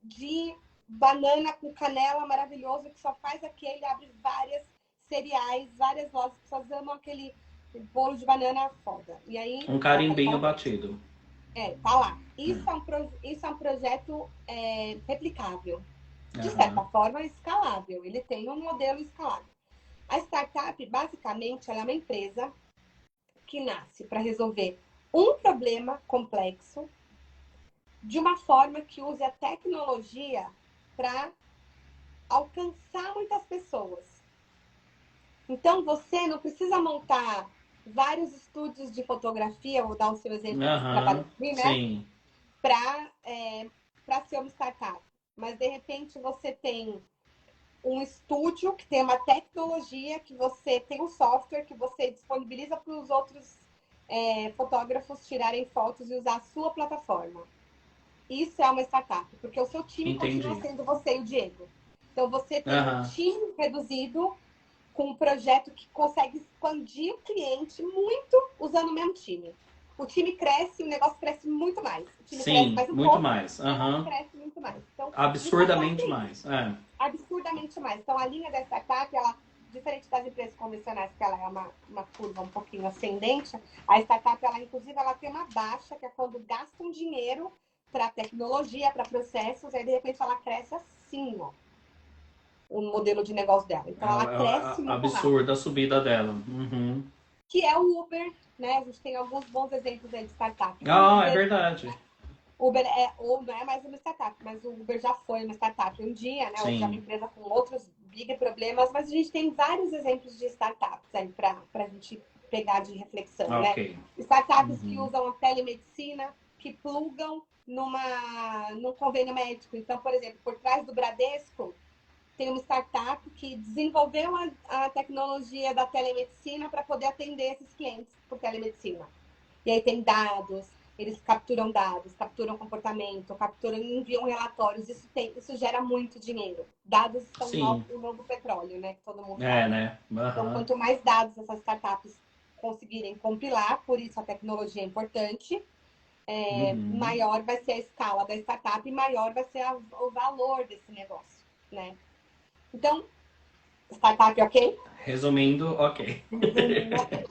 de banana com canela maravilhoso, que só faz aquele, abre várias cereais, várias lojas, as pessoas amam aquele bolo de banana foda. E aí, Um ela faz carimbinho parabéns. batido. Tá lá. Isso é um projeto replicável. De certa Aham. forma, escalável. Ele tem um modelo escalável. A startup, basicamente, ela é uma empresa que nasce para resolver um problema complexo de uma forma que use a tecnologia para alcançar muitas pessoas. Então, você não precisa montar vários estúdios de fotografia, vou dar o seu exemplo que trabalha Aham. aqui, né? Sim. Para ser uma startup. Mas, de repente, você tem um estúdio que tem uma tecnologia, que você tem um software que você disponibiliza para os outros fotógrafos tirarem fotos e usar a sua plataforma. Isso é uma startup, porque o seu time continua Entendi. sendo você e o Diego. Então, você tem um Aham. time reduzido com um projeto que consegue expandir o cliente muito usando o mesmo time. O time cresce, o negócio cresce muito mais. O time cresce Sim, mais um muito pouco, mais. o negócio Aham. cresce muito mais. Então, de startup Absurdamente é isso. mais. É. Absurdamente mais. Então, a linha da startup, ela, diferente das empresas convencionais, que ela é uma curva um pouquinho ascendente, a startup, ela, inclusive, ela tem uma baixa, que é quando gastam dinheiro para tecnologia, para processos, aí, de repente, ela cresce assim, ó, o modelo de negócio dela. Então, ela cresce muito rápido. Absurda a subida dela. Uhum. Que é o Uber, né? A gente tem alguns bons exemplos aí de startup. Ah, é verdade. Uber ou não é mais uma startup, mas o Uber já foi uma startup um dia, né? Hoje é uma Sim. empresa com outros big problemas, mas a gente tem vários exemplos de startups aí para a gente pegar de reflexão, né? Ok. Startups que Uhum. usam a telemedicina, que plugam num convênio médico. Então, por exemplo, por trás do Bradesco, tem uma startup que desenvolveu a tecnologia da telemedicina para poder atender esses clientes por telemedicina. E aí tem dados, eles capturam dados, capturam comportamento, capturam e enviam relatórios. Isso gera muito dinheiro. Dados são Sim. o novo petróleo, né? Que todo mundo É, fala. né? Então, Aham. quanto mais dados essas startups conseguirem compilar, por isso a tecnologia é importante, Uhum. maior vai ser a escala da startup e maior vai ser o valor desse negócio, né? Então, startup, ok? Resumindo, ok. Resumindo, ok.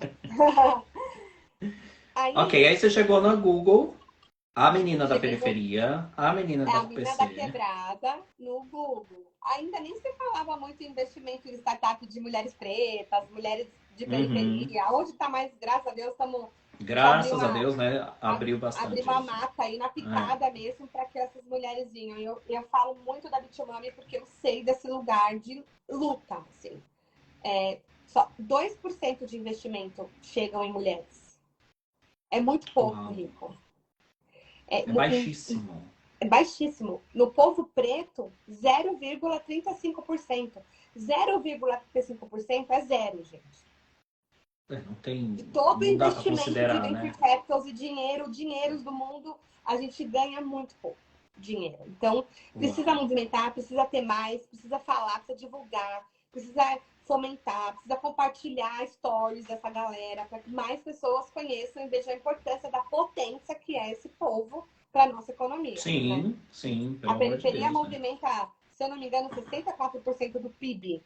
Ok, Aí, aí você chegou na Google, a menina da cheguei no periferia, a menina É da a mina da PC. quebrada no Google. Ainda nem se falava muito em investimento em startup de mulheres pretas, mulheres de Uhum. periferia. Onde está mais, graças a Deus, estamos. A gente Graças a Deus, né? Abriu abrir bastante uma isso. mata aí na É. picada mesmo para que essas mulheres venham. Eu falo muito da Bitumami porque eu sei desse lugar de luta. Assim. Só 2% de investimento chegam em mulheres. É muito pouco, Uau. Rico. É No, baixíssimo. é baixíssimo. No povo preto, 0,35%. 0,35% é zero, gente. Não tem, De todo não dá para investimento de considerar, venture né? capitals e dinheiros do mundo, a gente ganha muito pouco dinheiro. Então, precisa Uau. movimentar, precisa ter mais, precisa falar, precisa divulgar, precisa fomentar, precisa compartilhar stories dessa galera para que mais pessoas conheçam e vejam a importância da potência que é esse povo para a nossa economia. Né? Sim, sim, A pelo amor de periferia Deus, né? movimenta, se eu não me engano, 64% do PIB.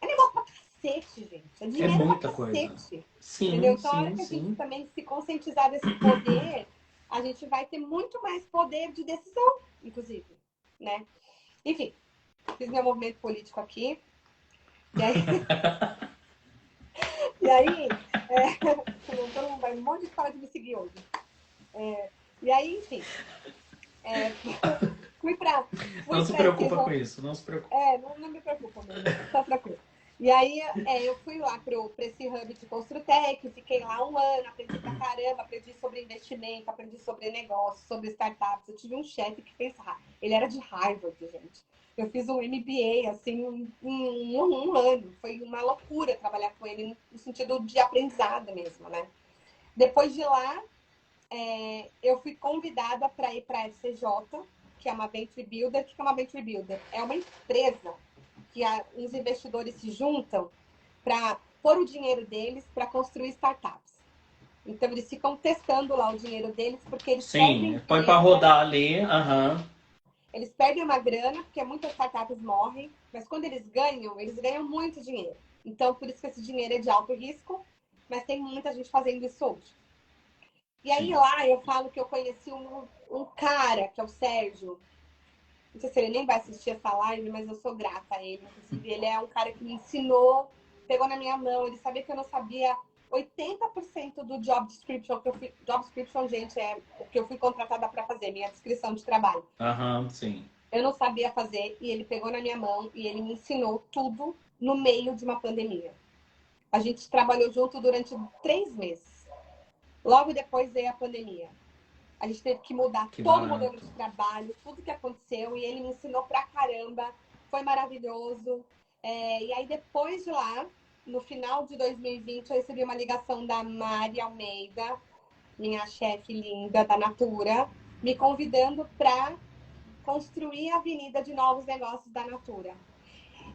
É negócio pra cacete, gente. É É dinheiro pra muita coisa. cacete. Entendeu? Sim, Então, a hora sim, que a gente sim. também se conscientizar desse poder, a gente vai ter muito mais poder de decisão, inclusive. Né? Enfim, fiz meu movimento político aqui. E aí, todo mundo vai um monte de escola de me seguir hoje. E aí, enfim, é, fui pra Não se esse preocupa com isso, não se preocupa. não me preocupa mesmo, tá tranquilo. E aí, eu fui lá pra esse hub de Construtec, fiquei lá um ano, aprendi pra caramba, aprendi sobre investimento, aprendi sobre negócios, sobre startups. Eu tive um chefe que fez, ele era de Harvard, gente. Eu fiz um MBA, assim, em um ano. Foi uma loucura trabalhar com ele, no sentido de aprendizado mesmo, né? Depois de lá, eu fui convidada para ir para a FCJ, que é uma Venture Builder. O que é uma Venture Builder? É uma empresa que os investidores se juntam para pôr o dinheiro deles para construir startups. Então, eles ficam testando lá o dinheiro deles, porque eles perdem Sim, põe para empresa, rodar ali, aham. eles perdem uma grana, porque muitas startups morrem, mas quando eles ganham muito dinheiro. Então, por isso que esse dinheiro é de alto risco, mas tem muita gente fazendo isso hoje. E aí Sim. lá eu falo que eu conheci um cara, que é o Sérgio. Não sei se ele nem vai assistir essa live, mas eu sou grata a ele. Inclusive, ele é um cara que me ensinou, pegou na minha mão, ele sabia que eu não sabia 80% do job description que eu fui. Job description, gente, é o que eu fui contratada para fazer, minha descrição de trabalho. Aham, sim. Eu não sabia fazer e ele pegou na minha mão e ele me ensinou tudo no meio de uma pandemia. A gente trabalhou junto durante 3 meses. Logo depois veio a pandemia. A gente teve que mudar Que todo o modelo barato. de trabalho, tudo que aconteceu, e ele me ensinou pra caramba. Foi maravilhoso. E aí, depois de lá, no final de 2020, eu recebi uma ligação da Mari Almeida, minha chefe linda da Natura, me convidando para construir a avenida de novos negócios da Natura.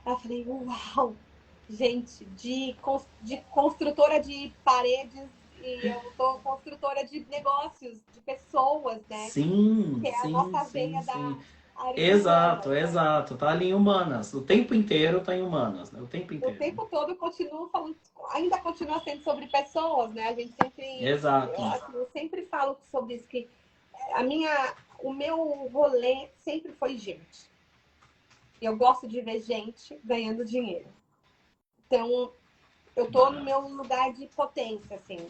Eu falei, uau! Gente, de construtora de paredes e eu sou construtora de negócios, de pessoas, né? Sim, Que é a sim, nossa sim, veia da sim. área de Exato, humanas, né? exato. Tá ali em humanas. O tempo inteiro tá em humanas, né? O tempo O inteiro. tempo todo eu continuo falando, ainda continua sendo sobre pessoas, né? A gente sempre, Exato. eu sempre falo sobre isso, que o meu rolê sempre foi gente. Eu gosto de ver gente ganhando dinheiro. Então, eu tô no meu Barato. lugar de potência, assim.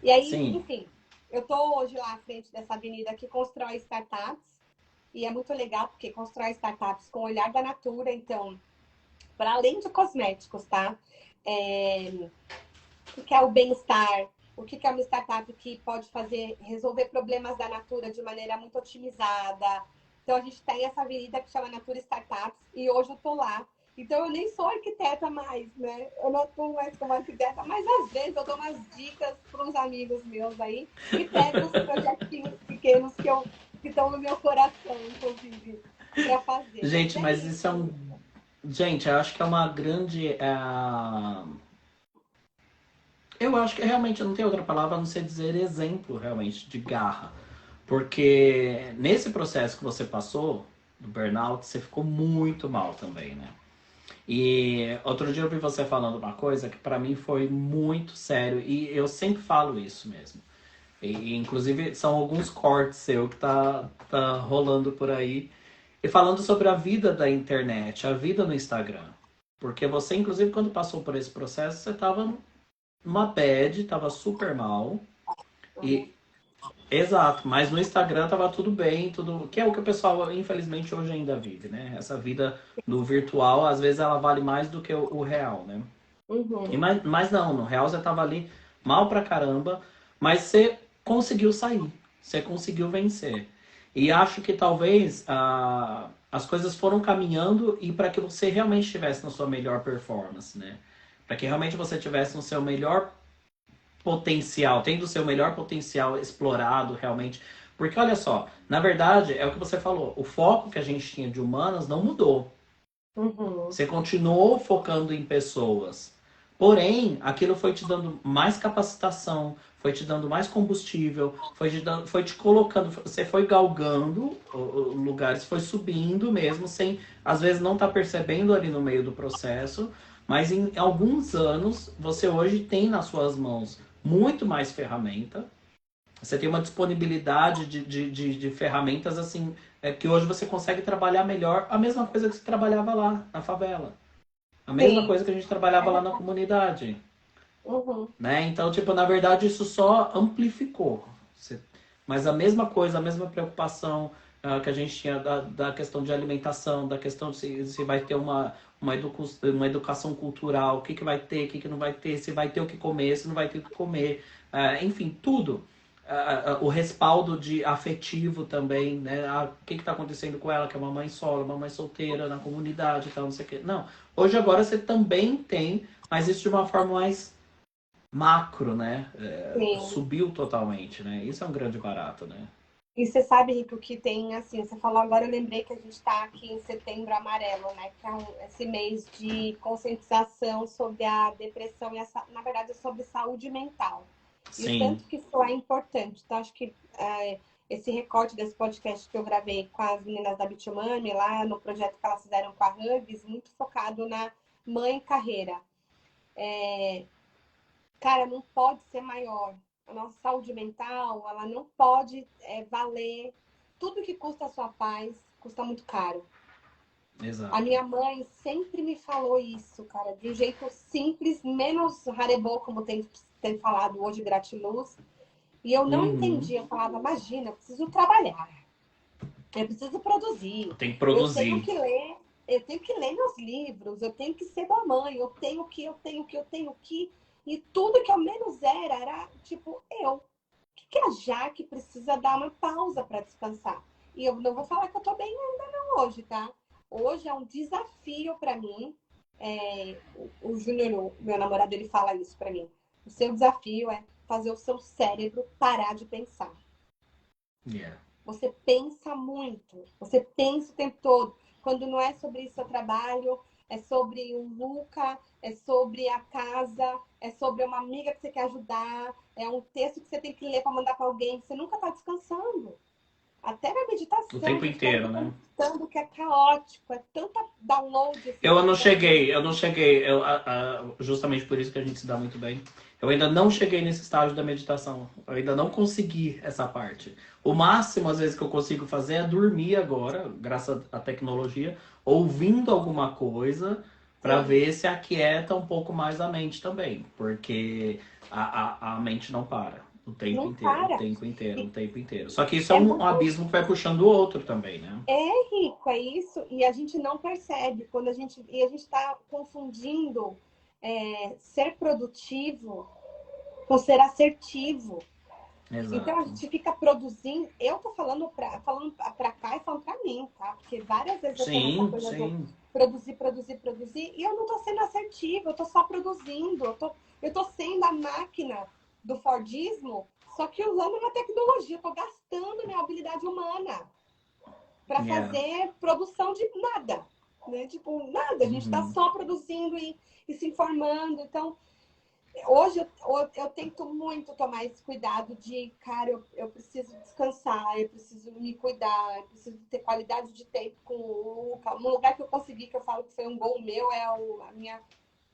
E aí, Sim, enfim, eu tô hoje lá à frente dessa avenida que constrói startups. E é muito legal, porque constrói startups com o olhar da Natura. Então, para além de cosméticos, tá? O que é o bem-estar? O que é uma startup que pode resolver problemas da Natura de maneira muito otimizada? Então, a gente tem essa avenida que chama Natura Startups e hoje eu tô lá. Então, eu nem sou arquiteta mais, né? Eu não atuo mais como arquiteta, mas às vezes eu dou umas dicas para uns amigos meus aí e pego os projetinhos pequenos que estão no meu coração, inclusive, para fazer. Mas gente, é mas isso é isso. um. Gente, eu acho que é uma grande. Eu acho que realmente não tem outra palavra a não ser dizer exemplo, realmente, de garra. Porque nesse processo que você passou, do burnout, você ficou muito mal também, né? E outro dia eu vi você falando uma coisa que pra mim foi muito sério, e eu sempre falo isso mesmo. Inclusive são alguns cortes seu que tá rolando por aí. E falando sobre a vida da internet, a vida no Instagram. Porque você, inclusive, quando passou por esse processo, você tava numa bad, tava super mal. Uhum. E exato, mas no Instagram tava tudo bem, tudo, que é o que o pessoal, infelizmente, hoje ainda vive, né? Essa vida no virtual, às vezes ela vale mais do que o real, né? Uhum. Mas não, no real você tava ali mal pra caramba, mas você conseguiu sair, você conseguiu vencer. E acho que talvez as coisas foram caminhando e para que você realmente estivesse na sua melhor performance, né? Para que realmente você estivesse no seu melhor potencial, tendo o seu melhor potencial explorado realmente. Porque olha só, na verdade, é o que você falou, o foco que a gente tinha de humanas não mudou. Uhum. Você continuou focando em pessoas. Porém, aquilo foi te dando mais capacitação, foi te dando mais combustível, foi te colocando, você foi galgando lugares, foi subindo mesmo, sem, às vezes não tá percebendo ali no meio do processo, mas em alguns anos você hoje tem nas suas mãos muito mais ferramenta. Você tem uma disponibilidade de ferramentas assim, que hoje você consegue trabalhar melhor a mesma coisa que você trabalhava lá na favela. A mesma Sim. coisa que a gente trabalhava lá na comunidade. Uhum. Né? Então, tipo, na verdade, isso só amplificou. Mas a mesma coisa, a mesma preocupação que a gente tinha da questão de alimentação, da questão de se vai ter uma educação cultural, o que vai ter, o que não vai ter, se vai ter o que comer, se não vai ter o que comer, enfim, tudo. O respaldo de afetivo também, né? O que está acontecendo com ela, que é uma mãe solo, uma mãe solteira na comunidade e tal, não sei o quê. Não, hoje agora você também tem, mas isso de uma forma mais macro, né? Sim. Subiu totalmente, né? Isso é um grande barato, né? E você sabe, Rico, que tem, assim, você falou agora, eu lembrei que a gente está aqui em Setembro Amarelo, né? Que é esse mês de conscientização sobre a depressão e, na verdade, sobre saúde mental. E o Sim, tanto que isso é importante. Então, acho que esse recorte desse podcast que eu gravei com as meninas da Bitumami, lá no projeto que elas fizeram com a Hugs, muito focado na mãe carreira. Cara, não pode ser maior. A nossa saúde mental, ela não pode valer. Tudo que custa a sua paz custa muito caro. A exato. minha mãe sempre me falou isso, cara, de um jeito simples, menos harebô, como tem falado hoje, gratiluz. E eu não Uhum. entendia. Eu falava, imagina, eu preciso trabalhar, eu preciso produzir, Tem que eu tenho produzir. que ler, eu tenho que ler meus livros, eu tenho que ser boa mãe, eu tenho que. E tudo que eu menos era tipo, eu. O que a Jaque precisa dar uma pausa para descansar? E eu não vou falar que eu tô bem ainda não hoje, tá? Hoje é um desafio para mim. O Júnior, meu namorado, ele fala isso para mim. O seu desafio é fazer o seu cérebro parar de pensar. Yeah. Você pensa muito, você pensa o tempo todo. Quando não é sobre seu trabalho, é sobre o Luca, é sobre a casa, é sobre uma amiga que você quer ajudar, é um texto que você tem que ler para mandar para alguém. Você nunca está descansando. Até na O meditação, tempo a gente fica inteiro, né? meditando que é caótico, é tanta download esse Eu não cheguei, justamente por isso que a gente se dá muito bem. Eu ainda não cheguei nesse estágio da meditação. Eu ainda não consegui essa parte. O máximo, às vezes, que eu consigo fazer é dormir agora, graças à tecnologia, ouvindo alguma coisa, para Sim, ver se aquieta um pouco mais a mente também. Porque a mente não para. O tempo não inteiro, o para. tempo inteiro, o E tempo inteiro. Só que isso é é um muito abismo que vai puxando o outro também, né? rico, é isso, e a gente não percebe quando a gente está confundindo ser produtivo com ser assertivo. Então a Exato. gente fica produzindo. Eu tô falando pra cá e falando pra mim, tá? Porque várias vezes eu tô nessa Sim, coisa do sim. produzir, produzir, produzir, e eu não tô sendo assertiva, eu tô só produzindo, eu tô sendo a máquina do Fordismo, só que usando uma tecnologia, eu tô gastando minha habilidade humana para Yeah. fazer produção de nada, né? Tipo, nada, a gente tá Uhum. só produzindo e se informando. Então, hoje eu tento muito tomar esse cuidado de, cara, eu preciso descansar, eu preciso me cuidar, eu preciso ter qualidade de tempo com o Luca. Um lugar que eu consegui, que eu falo que foi um gol meu, é a minha.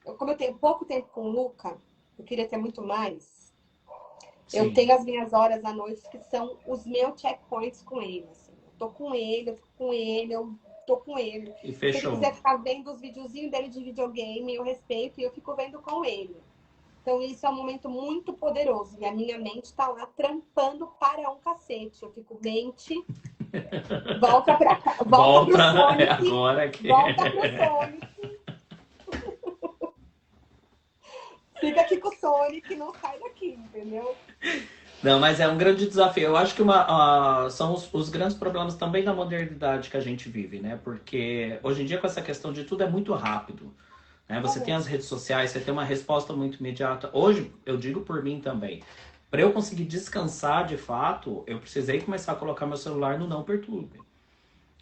Como eu tenho pouco tempo com o Luca, eu queria ter muito mais. Eu Sim. tenho as minhas horas à noite que são os meus checkpoints com ele. Assim. Eu tô com ele, eu fico com ele, eu tô com ele. E Se ele fechou. quiser ficar vendo os videozinhos dele de videogame, eu respeito e eu fico vendo com ele. Então, isso é um momento muito poderoso. E a minha mente está lá trampando para um cacete. Eu fico, mente, volta para cá, volta para o Volta, é Sonic, agora que. volta para o Sonic. Fica aqui com o Sonic, não sai daqui, entendeu? Não, mas é um grande desafio. Eu acho que são os grandes problemas também da modernidade que a gente vive, né? Porque hoje em dia, com essa questão de tudo é muito rápido. né? Você tem as redes sociais, você tem uma resposta muito imediata. Hoje, eu digo por mim também, para eu conseguir descansar de fato, eu precisei começar a colocar meu celular no não perturbe.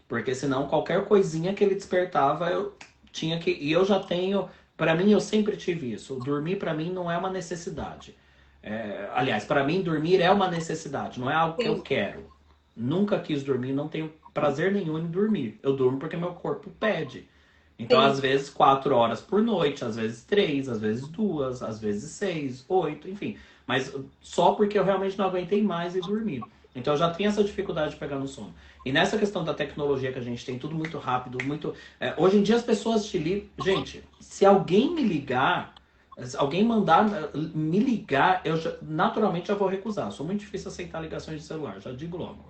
Porque senão qualquer coisinha que ele despertava, eu tinha que. E eu já tenho. Para mim, eu sempre tive isso. Dormir, para mim, não é uma necessidade. Aliás, para mim, dormir é uma necessidade, não é algo que eu Sim, quero. Nunca quis dormir, não tenho prazer nenhum em dormir. Eu durmo porque meu corpo pede. Então, às sim. vezes, 4 horas por noite, às vezes 3, às vezes 2, às vezes 6, 8, enfim. Mas só porque eu realmente não aguentei mais e dormir. Então, eu já tenho essa dificuldade de pegar no sono. E nessa questão da tecnologia que a gente tem, tudo muito rápido, muito. Hoje em dia as pessoas te ligam. Gente, se alguém me ligar, se alguém mandar me ligar, naturalmente já vou recusar. Sou muito difícil aceitar ligações de celular, já digo logo.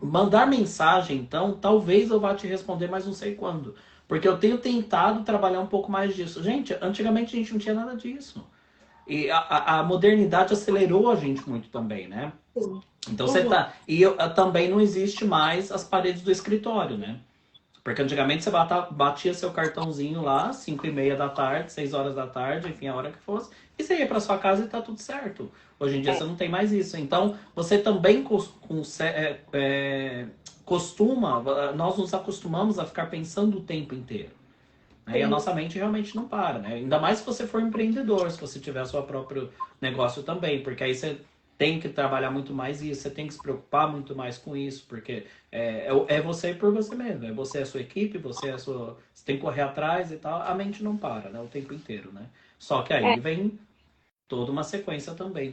Mandar mensagem, então, talvez eu vá te responder, mas não sei quando. Porque eu tenho tentado trabalhar um pouco mais disso. Gente, antigamente a gente não tinha nada disso. E a modernidade acelerou a gente muito também, né? Sim. Então você Uhum. tá. E também não existe mais as paredes do escritório, né? Porque antigamente você batia seu cartãozinho lá, 5h30 da tarde, 6 horas da tarde, enfim, a hora que fosse, e você ia para sua casa e tá tudo certo. Hoje em dia você É, não tem mais isso. Então, você também costuma, nós nos acostumamos a ficar pensando o tempo inteiro. Né? E a sim. nossa mente realmente não para, né? Ainda mais se você for empreendedor, se você tiver seu próprio negócio também, porque aí você tem que trabalhar muito mais isso, você tem que se preocupar muito mais com isso, porque é você por você mesmo, é você, a sua equipe, você tem que correr atrás e tal, a mente não para, né? O tempo inteiro, né? Só que É, aí vem toda uma sequência também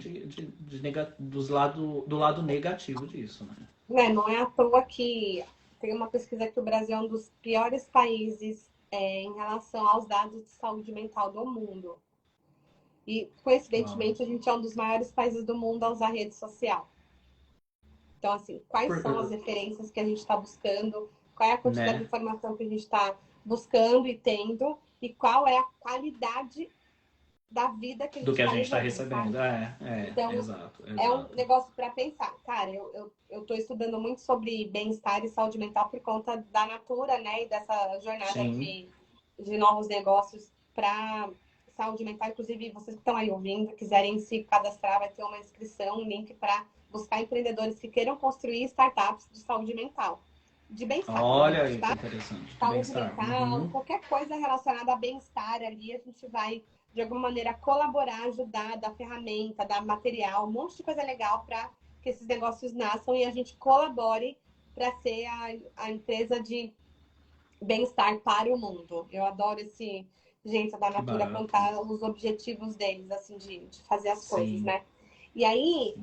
do lado negativo disso, né? né, não é à toa que tem uma pesquisa que o Brasil é um dos piores países em relação aos dados de saúde mental do mundo. E, Uau. coincidentemente, a gente é um dos maiores países do mundo a usar rede social. Então, assim, quais Por- são as referências que a gente está buscando, qual é a quantidade de né? informação que a gente está buscando e tendo, e qual é a qualidade da vida que a Do gente que a está gente está levando, recebendo. sabe? Então, Exato, é um exato. negócio para pensar. Cara, eu estou estudando muito sobre bem-estar e saúde mental por conta da Natura, né? E dessa jornada Sim. de novos negócios para saúde mental. Inclusive, vocês que estão aí ouvindo, quiserem se cadastrar, vai ter uma inscrição, um link para buscar empreendedores que queiram construir startups de saúde mental. De bem-estar, Olha obviamente, aí que tá? interessante. De Saúde bem-estar. mental, Uhum. qualquer coisa relacionada a bem-estar ali, a gente vai de alguma maneira colaborar, ajudar, dar ferramenta, dar material, um monte de coisa legal para que esses negócios nasçam e a gente colabore para ser a empresa de bem-estar para o mundo. Eu adoro esse jeito da Que Natura barato. contar os objetivos deles, assim, de fazer as coisas, Sim. né? E aí,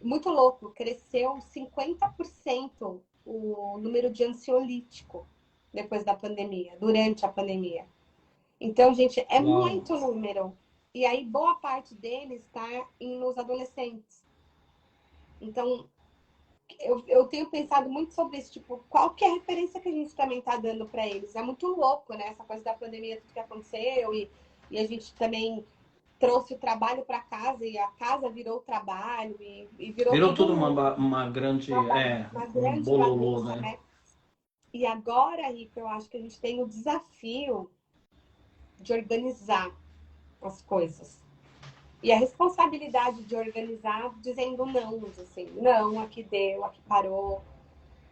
muito louco, cresceu 50% o número de ansiolítico depois da pandemia, durante a pandemia. Então, gente, é Uau. muito número. E aí, boa parte deles está nos adolescentes. Então, eu tenho pensado muito sobre isso, tipo, qual que é a referência que a gente também está dando para eles? É muito louco, né? Essa coisa da pandemia, tudo que aconteceu, e a gente também trouxe o trabalho para casa, e a casa virou o trabalho, e virou Virou tudo tudo uma grande. uma Um grande bololô, bagunça, né? né? E agora, Rick, eu acho que a gente tem o desafio de organizar as coisas. E a responsabilidade de organizar dizendo não, assim, não, aqui deu, aqui parou,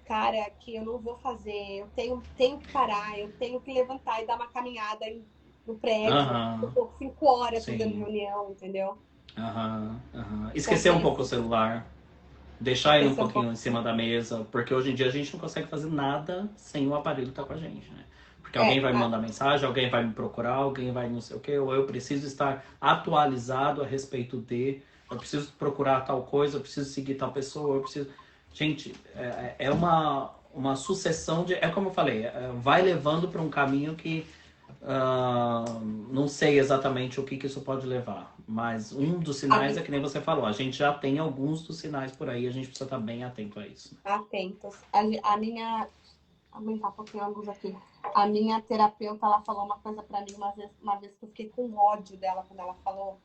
cara, que eu não vou fazer, tenho que parar, eu tenho que levantar e dar uma caminhada no prédio, eu Aham. tô 5 horas fazendo Sim. reunião, entendeu? Aham. Aham. Então Esquecer um tem pouco o celular. Deixar ele um esquecer um pouquinho pouco. em cima da mesa. Porque hoje em dia a gente não consegue fazer nada sem o aparelho estar com a gente, né? Porque alguém É, vai me mandar mensagem, alguém vai me procurar, alguém vai não sei o quê, ou eu preciso estar atualizado a respeito de. Eu preciso procurar tal coisa, eu preciso seguir tal pessoa, eu preciso. Gente, é uma sucessão de. É como eu falei, vai levando para um caminho que não sei exatamente o que isso pode levar, mas um dos sinais é que nem você falou, a gente já tem alguns dos sinais por aí, a gente precisa estar bem atento a isso. atentos. A minha. Aumentar um pouquinho a luz aqui. A minha terapeuta, ela falou uma coisa pra mim uma vez que eu fiquei com ódio dela quando ela falou.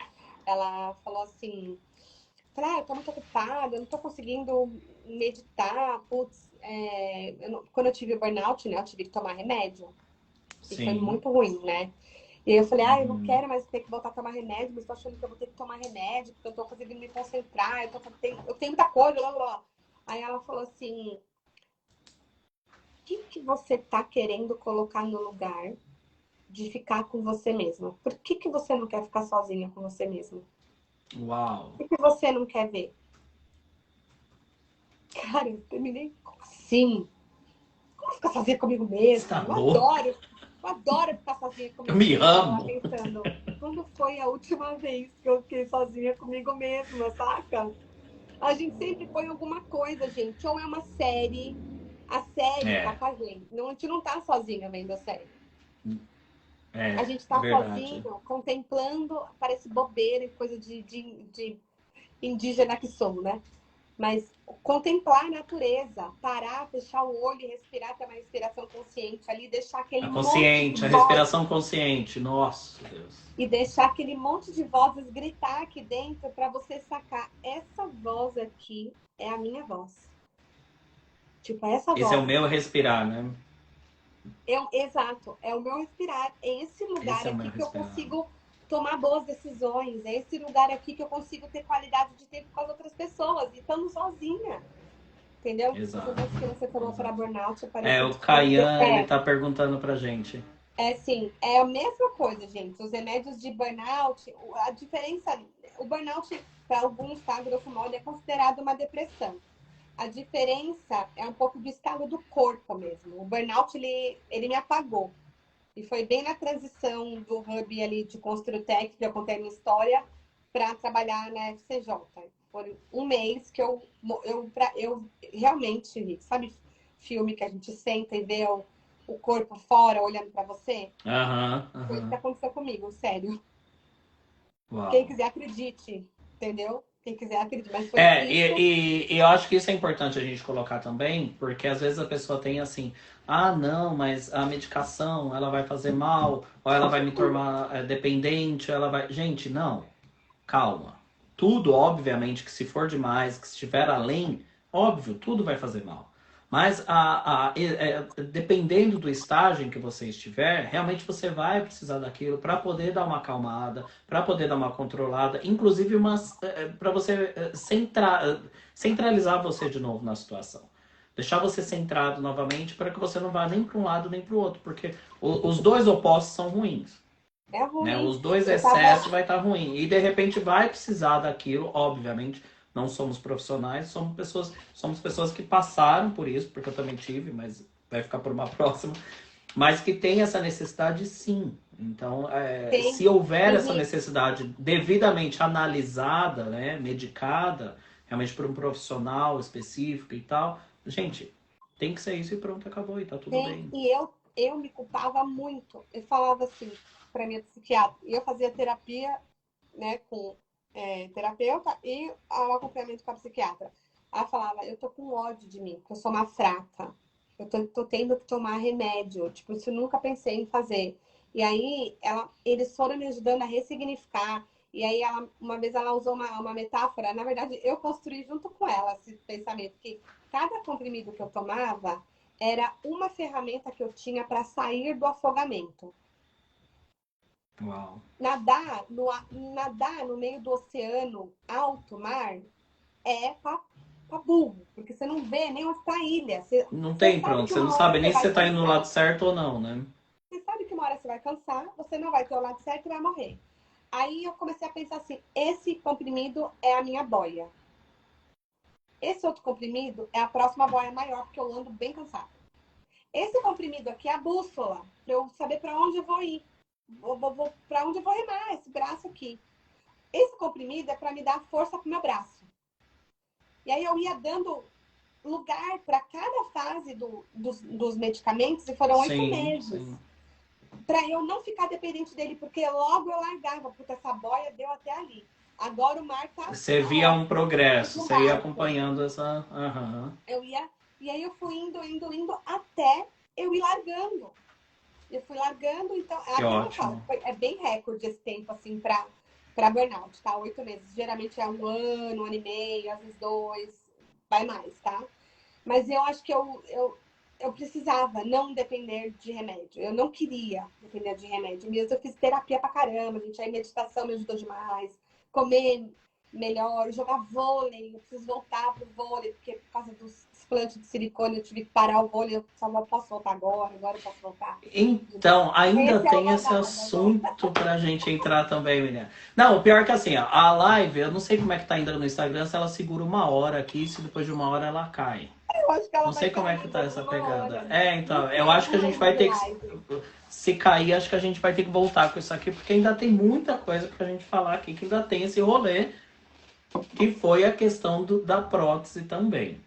Ela falou assim: eu tô muito ocupada, eu não tô conseguindo meditar. Putz, quando eu tive o burnout, né, eu tive que tomar remédio. E foi Sim, muito ruim, né? E aí eu falei, eu não Uhum. quero mais ter que voltar a tomar remédio, mas tô achando que eu vou ter que tomar remédio, porque eu tô conseguindo me concentrar, eu tenho muita coisa, blá, blá, blá. Aí ela falou assim, o que você tá querendo colocar no lugar de ficar com você mesma? Por que você não quer ficar sozinha com você mesma? Uau. O que você não quer ver? Cara, eu terminei assim. Como ficar sozinha comigo Você tá mesma? louco? Eu adoro ficar sozinha Eu comigo me mesma. Eu lá amo. pensando, quando foi a última vez que eu fiquei sozinha comigo mesma, saca? A gente sempre põe alguma coisa, gente. Ou é uma série. A série tá É, com a gente. Não, a gente não tá sozinha vendo a série. A é gente tá verdade. sozinho, contemplando, parece bobeira e coisa de indígena que sou, né? Mas contemplar a natureza, parar, fechar o olho e respirar, ter uma respiração consciente ali, deixar A aquele monte de consciente, a vozes respiração consciente. Nossa, Deus. e deixar aquele monte de vozes gritar aqui dentro para você sacar essa voz aqui é a minha voz. Tipo, essa Esse é o voz meu aqui. respirar, né? Exato, é o meu respirar. É esse lugar Esse é o meu aqui que eu respirar. consigo tomar boas decisões. É esse lugar aqui que eu consigo ter qualidade de tempo com as outras pessoas. E estando sozinha. Entendeu? Os Exato, remédios que você tomou para exato. burnout É, apareceu o disponível. Caian, ele tá perguntando pra gente. É sim, é a mesma coisa, gente. Os remédios de burnout, a diferença, o burnout, para alguns, tá? Grosso modo, é considerado uma depressão. A diferença é um pouco do estado do corpo mesmo. O burnout, ele me apagou. E foi bem na transição do hub ali de Construtec, que eu contei a minha história, para trabalhar na FCJ. Foi um mês que eu realmente, sabe, filme que a gente senta e vê o corpo fora olhando para você? Aham, Foi isso que aham. aconteceu comigo, sério. Quem Uau. quiser acredite, entendeu? Quem quiser acredite, mas foi É, isso. e eu acho que isso é importante a gente colocar também, porque às vezes a pessoa tem assim, ah, não, mas a medicação, ela vai fazer mal, ou ela vai me tornar dependente, ela vai... Gente, não, calma. Tudo, obviamente, que se for demais, que se estiver além, óbvio, tudo vai fazer mal. Mas dependendo do estágio em que você estiver, realmente você vai precisar daquilo para poder dar uma acalmada, para poder dar uma controlada, inclusive para você centralizar você de novo na situação. Deixar você centrado novamente para que você não vá nem para um lado nem para o outro, porque os dois opostos são ruins, É né? ruim. Os dois Eu tava. excessos vai estar ruim. E de repente vai precisar daquilo, obviamente. Não somos profissionais, somos pessoas que passaram por isso, porque eu também tive, mas vai ficar por uma próxima. Mas que tem essa necessidade sim. Então, Tem. se houver essa Uhum. necessidade devidamente analisada, né, medicada, realmente por um profissional específico e tal, gente, tem que ser isso e pronto, acabou, e tá tudo Tem. bem. E eu me culpava muito. Eu falava assim para minha psiquiatra. E eu fazia terapia, né, com terapeuta e o acompanhamento com a psiquiatra. Ela falava, eu tô com ódio de mim, porque eu sou uma fraca. Eu tô tendo que tomar remédio. Tipo, isso eu nunca pensei em fazer. E aí, eles foram me ajudando a ressignificar. E aí, uma vez ela usou uma metáfora. Na verdade, eu construí junto com ela esse pensamento. Que cada comprimido que eu tomava era uma ferramenta que eu tinha para sair do afogamento. Uau. Nadar no meio do oceano, alto mar, é pra burro, porque você não vê nem onde está a ilha. Não Você tem sabe pronto, que você não uma hora sabe você nem se vai você tá indo no lado cansar, certo ou não, né? você sabe que uma hora você vai cansar, você não vai ter o lado certo e vai morrer. Aí eu comecei a pensar assim, esse comprimido é a minha boia. Esse outro comprimido é a próxima boia maior, porque eu ando bem cansado. Esse comprimido aqui é a bússola, para eu saber para onde eu vou ir. Para onde eu vou remar, esse braço aqui. Esse comprimido é para me dar força pro meu braço. E aí eu ia dando lugar para cada fase dos medicamentos, e foram 8 Sim, meses. sim. Para eu não ficar dependente dele, porque logo eu largava, porque essa boia deu até ali. Agora o mar tá Você via um progresso, tipo um você ia barco. acompanhando essa. Aham. Eu ia, e aí eu fui indo, até eu ir largando. Eu fui largando, então, Que até eu falo, ótimo. é bem recorde esse tempo, assim, para burnout, tá? 8 meses. Geralmente é um ano e meio, às vezes 2, vai mais, tá? Mas eu acho que eu precisava não depender de remédio. Eu não queria depender de remédio. Mesmo eu fiz terapia pra caramba, gente. Aí meditação me ajudou demais. Comer melhor, jogar vôlei. Eu preciso voltar pro vôlei, porque por causa dos implantes de silicone eu tive que parar o vôlei. Eu só não posso voltar agora eu posso voltar. Então, ainda Esse é o tem esse babado assunto pra gente entrar também, menina. Não, o pior é que assim, ó, a live, eu não sei como é que tá ainda no Instagram, se ela segura 1 hora aqui, se depois de 1 hora ela cai. Eu acho que ela Não vai sei como é que cair tá em essa 1 hora. pegada. É, então, Não eu sei, acho que a não gente vai lembro ter mais. que. Se cair, acho que a gente vai ter que voltar com isso aqui, porque ainda tem muita coisa pra gente falar aqui, que ainda tem esse rolê, que foi a questão da prótese também.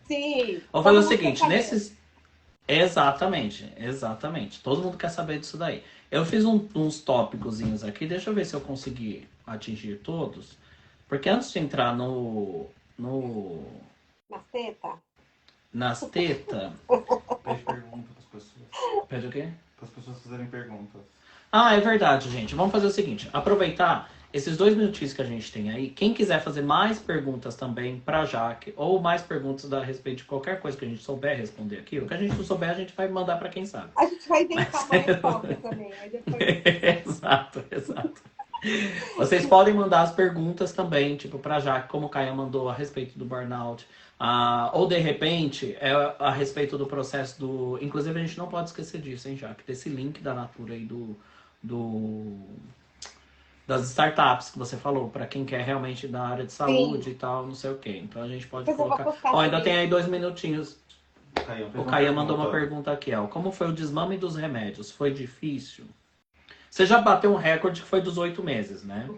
Sim, Vamos fazer todo o mundo quer seguinte, saber. nesses. Exatamente, exatamente. Todo mundo quer saber disso daí. Eu fiz uns tópicozinhos aqui, deixa eu ver se eu consegui atingir todos. Porque antes de entrar no Maceta? nas tetas. Pede pergunta pras pessoas. Pede o quê? Para as pessoas fazerem perguntas. Ah, é verdade, gente. Vamos fazer o seguinte: aproveitar esses 2 minutinhos que a gente tem aí. Quem quiser fazer mais perguntas também pra Jaque, ou mais perguntas a respeito de qualquer coisa que a gente souber responder aqui, o que a gente não souber, a gente vai mandar pra quem sabe. A gente vai inventar Mas... uma resposta também. Aí depois. exato, exato. Vocês podem mandar as perguntas também, tipo, pra Jaque, como o Caia mandou a respeito do burnout. Ou de repente, a respeito do processo do. Inclusive, a gente não pode esquecer disso, hein, Jaque? Desse link da Natura aí do das startups que você falou, para quem quer realmente na área de Sim, saúde e tal, não sei o quê. Então a gente pode depois eu vou colocar. postar Ó, ainda sobre tem aí isso. 2 minutinhos. Caio, fez O uma Caia mandou uma pergunta. pergunta aqui, ó. Como foi o desmame dos remédios? Foi difícil? Você já bateu um recorde que foi dos 8 meses, né?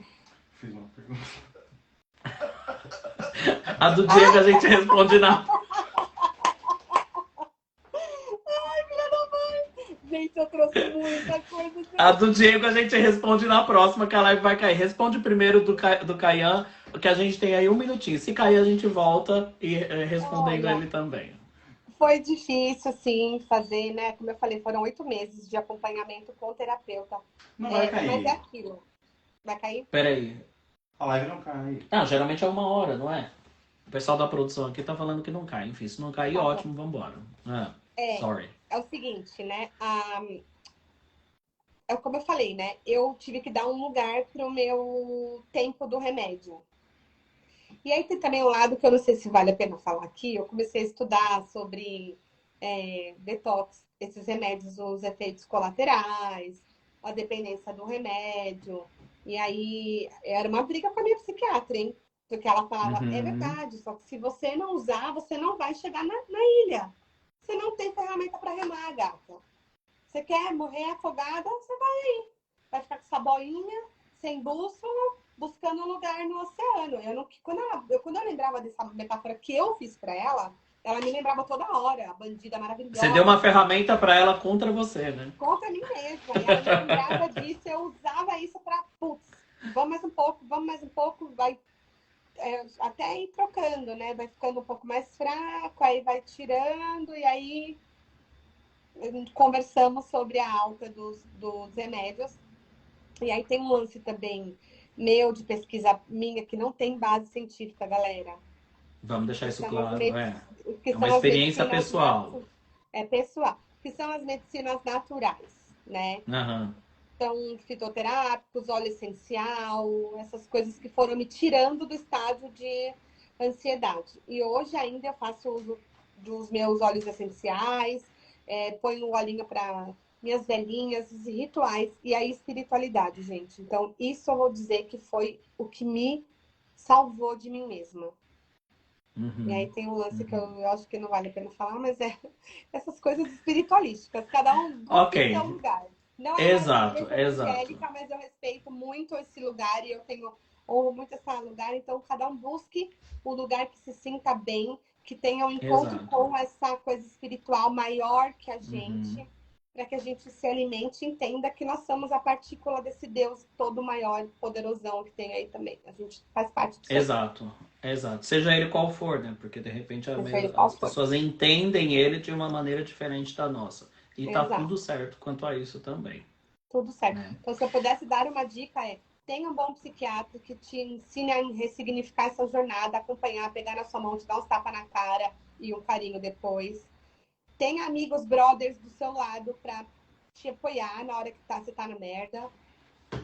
Fiz uma pergunta. A do Diego a gente responde na. Gente, eu trouxe muita coisa. A do Diego a gente responde na próxima, que a live vai cair. Responde primeiro do Caian, que a gente tem aí 1 minutinho. Se cair, a gente volta e respondendo Olha, ele também. foi difícil, sim, fazer, né? Como eu falei, foram 8 meses de acompanhamento com o terapeuta. Não vai Mas é cair. aquilo. Vai cair? Peraí. A live não cai. Ah, geralmente é 1 hora, não é? O pessoal da produção aqui tá falando que não cai. Enfim, se não cair, Tá bom. ótimo, vambora. Ah, É, sorry. é o seguinte, né? É como eu falei, né? Eu tive que dar um lugar pro meu tempo do remédio. E aí tem também um lado que eu não sei se vale a pena falar aqui. Eu comecei a estudar sobre detox, esses remédios, os efeitos colaterais, a dependência do remédio. E aí era uma briga com a minha psiquiatra, hein? Porque ela falava, é Uhum. verdade, só que se você não usar, você não vai chegar na ilha. Você não tem ferramenta para remar, gata. Você quer morrer afogada, você vai ficar com essa boinha, sem bússola, buscando um lugar no oceano. Quando eu lembrava dessa metáfora que eu fiz para ela me lembrava toda hora, a bandida Você deu uma maravilhosa, ferramenta pra ela contra você, né? contra mim mesma. E ela me lembrava disso, eu usava isso para, putz, vamos mais um pouco, vai até ir trocando, né? Vai ficando um pouco mais fraco, aí vai tirando, e aí conversamos sobre a alta dos remédios. E aí tem um lance também meu de pesquisa minha que não tem base científica, galera. Vamos deixar Que isso são as, claro, é. que É uma são as experiência medicinas pessoal. pessoal, que são as medicinas naturais, né? Aham. Então, fitoterápicos, óleo essencial, essas coisas que foram me tirando do estágio de ansiedade. E hoje ainda eu faço uso dos meus óleos essenciais, ponho um olhinho para minhas velhinhas, os rituais e a espiritualidade, gente. Então, isso eu vou dizer que foi o que me salvou de mim mesma. E Uhum. aí tem um lance que Uhum. eu acho que não vale a pena falar, mas essas coisas espiritualísticas. Cada um Ok. busca o seu lugar. Não é uma Exato, igreja exato. evangélica, mas eu respeito muito esse lugar e honro muito esse lugar. Então, cada um busque o lugar que se sinta bem, que tenha um encontro Exato. com essa coisa espiritual maior que a Uhum. gente, para que a gente se alimente e entenda que nós somos a partícula desse Deus todo maior, poderosão que tem aí também. A gente faz parte disso aí, Exato, exato. Seja ele qual for, né? Porque de repente seja ele as qual for. pessoas entendem ele de uma maneira diferente da nossa. E tá tudo Exato. certo quanto a isso também, Tudo certo. né? Então, se eu pudesse dar uma dica, tenha um bom psiquiatra que te ensine a ressignificar essa jornada, acompanhar, pegar na sua mão, te dar uns tapas na cara e um carinho depois. Tenha amigos, brothers do seu lado pra te apoiar na hora que você tá na merda.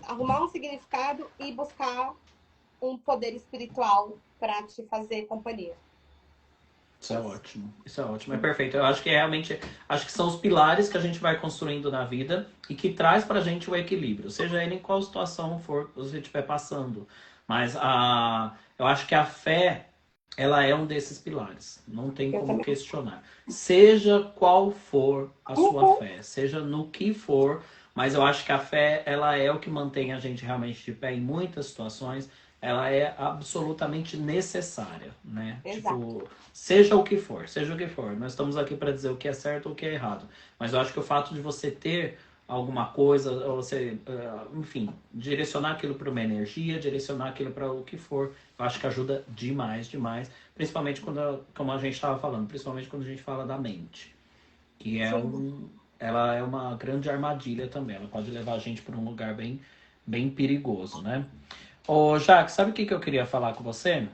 Arrumar um significado e buscar um poder espiritual pra te fazer companhia. Isso é ótimo. Isso é ótimo. É perfeito. Eu acho que realmente, acho que são os pilares que a gente vai construindo na vida e que traz pra gente o equilíbrio, seja ele em qual situação for que você estiver passando. Mas eu acho que a fé, ela é um desses pilares. Não tem Eu como também. questionar. Seja qual for a sua fé, seja no que for, mas eu acho que a fé, ela é o que mantém a gente realmente de pé em muitas situações. Ela é absolutamente necessária, né? Exato. Tipo, seja o que for, seja o que for. Nós estamos aqui para dizer o que é certo ou o que é errado. Mas eu acho que o fato de você ter alguma coisa, ou você, enfim, direcionar aquilo para uma energia, direcionar aquilo para o que for, eu acho que ajuda demais, demais. Principalmente quando, como a gente estava falando, principalmente quando a gente fala da mente. Que é ela é uma grande armadilha também. Ela pode levar a gente para um lugar bem, bem perigoso, né? Ô, Jaque, sabe o que eu queria falar com você?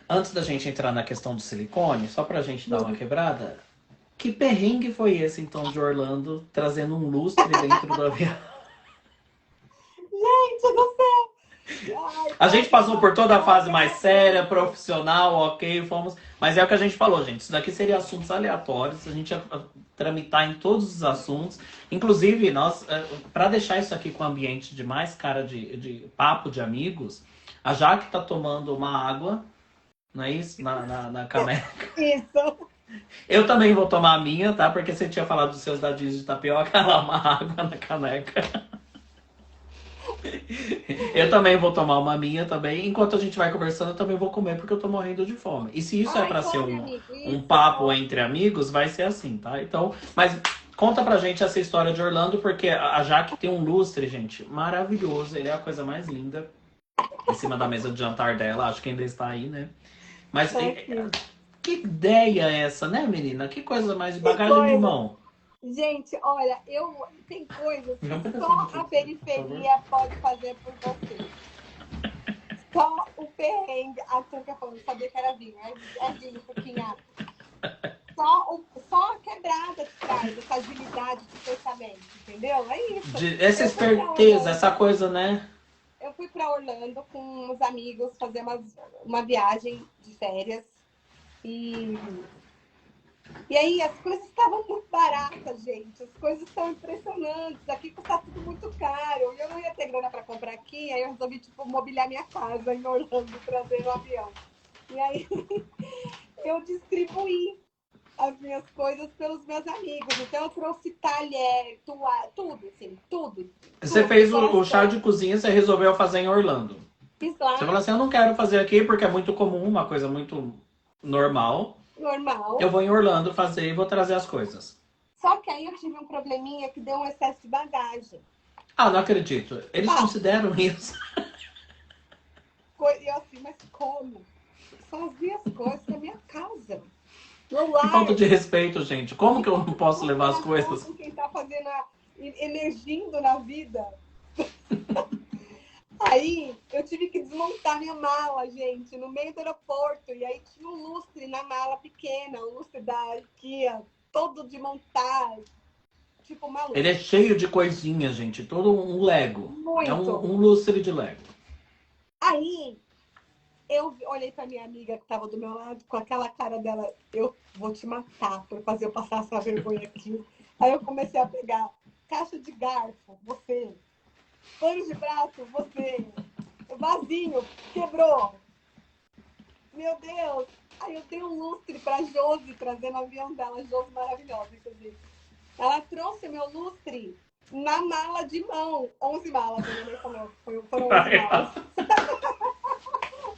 Antes da gente entrar na questão do silicone, só pra gente dar uma quebrada, que perrengue foi esse, então, de Orlando, trazendo um lustre dentro do avião? Gente do céu! Ai, A gente passou por toda a fase mais séria, profissional, ok, fomos... Mas é o que a gente falou, gente. Isso daqui seria assuntos aleatórios, a gente ia tramitar em todos os assuntos. Inclusive, nós, para deixar isso aqui com ambiente de mais cara de papo de amigos, a Jaque tá tomando uma água, não é isso? Na caneca. Isso. Eu também vou tomar a minha, tá? Porque você tinha falado dos seus dadinhos de tapioca, lá uma água na caneca. Eu também vou tomar uma minha também. Enquanto a gente vai conversando, eu também vou comer porque eu tô morrendo de fome. E se isso é pra ser um papo entre amigos, vai ser assim, tá? Então, mas conta pra gente essa história de Orlando, porque a Jaque tem um lustre, gente, maravilhoso. Ele é a coisa mais linda em cima da mesa de jantar dela. Acho que ainda está aí, né? Mas que ideia é essa, né, menina? Que coisa mais de bagagem de mão. Gente, olha, tem coisas que só a periferia pode fazer por você. Só o perrengue. A Tuca falou, sabia que era vinho. É vinho, Tuquinha. Só a quebrada que traz essa agilidade de pensamento, entendeu? É isso. Essa esperteza, essa coisa, né? Eu fui pra Orlando com uns amigos fazer uma viagem de férias. E aí as coisas estavam muito baratas, gente. As coisas estão impressionantes. Aqui custa tudo muito caro. E eu não ia ter grana para comprar aqui. Aí eu resolvi, mobiliar minha casa em Orlando, trazer no avião. E aí eu distribuí as minhas coisas pelos meus amigos. Então eu trouxe talher, tudo, assim, tudo. Você fez o chá de cozinha, você resolveu fazer em Orlando. Fiz lá. Você falou assim, eu não quero fazer aqui porque é muito comum, uma coisa muito normal. Eu vou em Orlando fazer e vou trazer as coisas. Só que aí eu tive um probleminha que deu um excesso de bagagem. Ah, não acredito. Eles consideram isso. E eu assim, mas como? São as minhas coisas da minha casa. Meu lar. Que falta de respeito, gente. Como que eu não posso levar as coisas? Quem tá fazendo emergindo na vida. Aí eu tive que desmontar minha mala, gente, no meio do aeroporto. E aí tinha um lustre na mala pequena, um lustre da IKEA, todo de montar, tipo maluco. Ele é cheio de coisinhas, gente, todo um Lego. Muito. É um lustre de Lego. Aí eu olhei pra minha amiga que tava do meu lado, com aquela cara dela, eu vou te matar por fazer eu passar essa vergonha aqui. Aí eu comecei a pegar caixa de garfo, você. Pano de prato, você. Vasinho, quebrou. Meu Deus. Aí eu dei um lustre pra Josi trazer no avião dela. Josi maravilhosa, inclusive. Ela trouxe meu lustre na mala de mão. 11 malas, a minha mãe falou. Foram 11 malas.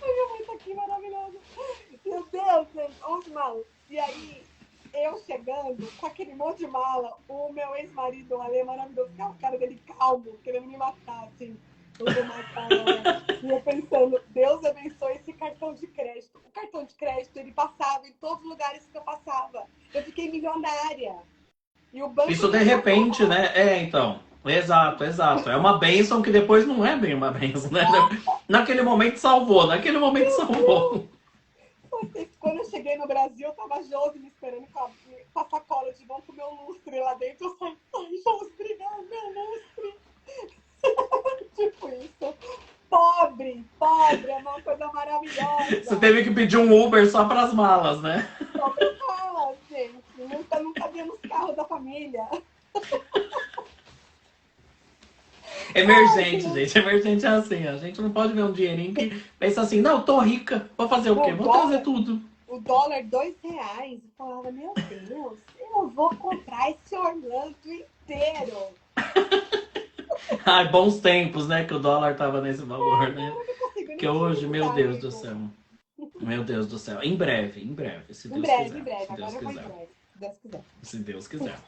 A minha mãe tá aqui maravilhosa. Meu Deus, gente, 11 malas. E aí, eu chegando com aquele monte de mala, o meu ex-marido, o Ale, maravilhoso, com a cara dele calmo, querendo me matar, assim. Eu vou matar ela. E eu pensando, Deus abençoe esse cartão de crédito. O cartão de crédito, ele passava em todos os lugares que eu passava. Eu fiquei milionária. E o banco isso de repente, né? Então. Exato. É uma bênção que depois não é bem uma bênção, né? Naquele momento salvou. Foi Quando eu cheguei no Brasil, eu tava a Josi me esperando com a sacola de mão com o meu lustre lá dentro. Eu saí, Josi, obrigada, meu lustre. Tipo isso. Pobre, é uma coisa maravilhosa. Você teve que pedir um Uber só pras malas, né? Só pra falar, gente. Nunca vimos carro da família. Emergente, gente. Emergente é assim. A gente não pode ver um dinheirinho que pensa assim, não, tô rica. Vou fazer o quê? Vou trazer tudo. O dólar R$2. Eu falava, meu Deus, eu vou comprar esse Orlando inteiro. Ai, bons tempos, né? Que o dólar tava nesse valor, né? Que hoje, meu Deus do céu. Meu Deus do céu. Em breve, se Deus quiser. Em breve. Se Agora Deus eu vou em quiser. breve, se Deus quiser. Se Deus quiser.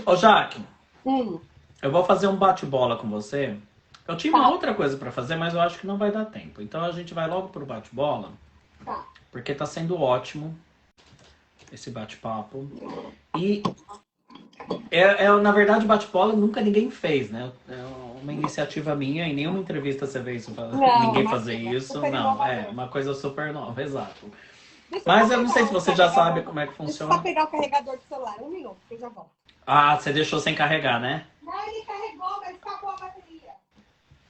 Ô, Jaque, Hum, eu vou fazer um bate-bola com você. Eu tinha uma Tá. outra coisa pra fazer, mas eu acho que não vai dar tempo. Então a gente vai logo pro bate-bola, tá. porque tá sendo ótimo esse bate-papo. E na verdade, bate-bola nunca ninguém fez, né? É uma iniciativa minha, em nenhuma entrevista você vê isso, ninguém fazer isso. Super Não, inovador. uma coisa super nova, exato. Deixa Mas só eu não sei pegar se o você já carregador. sabe como é que Deixa eu só funciona. pegar o carregador do celular. Um minuto, que eu já volto. Ah, você deixou sem carregar, né? Não, ele carregou, mas acabou a bateria.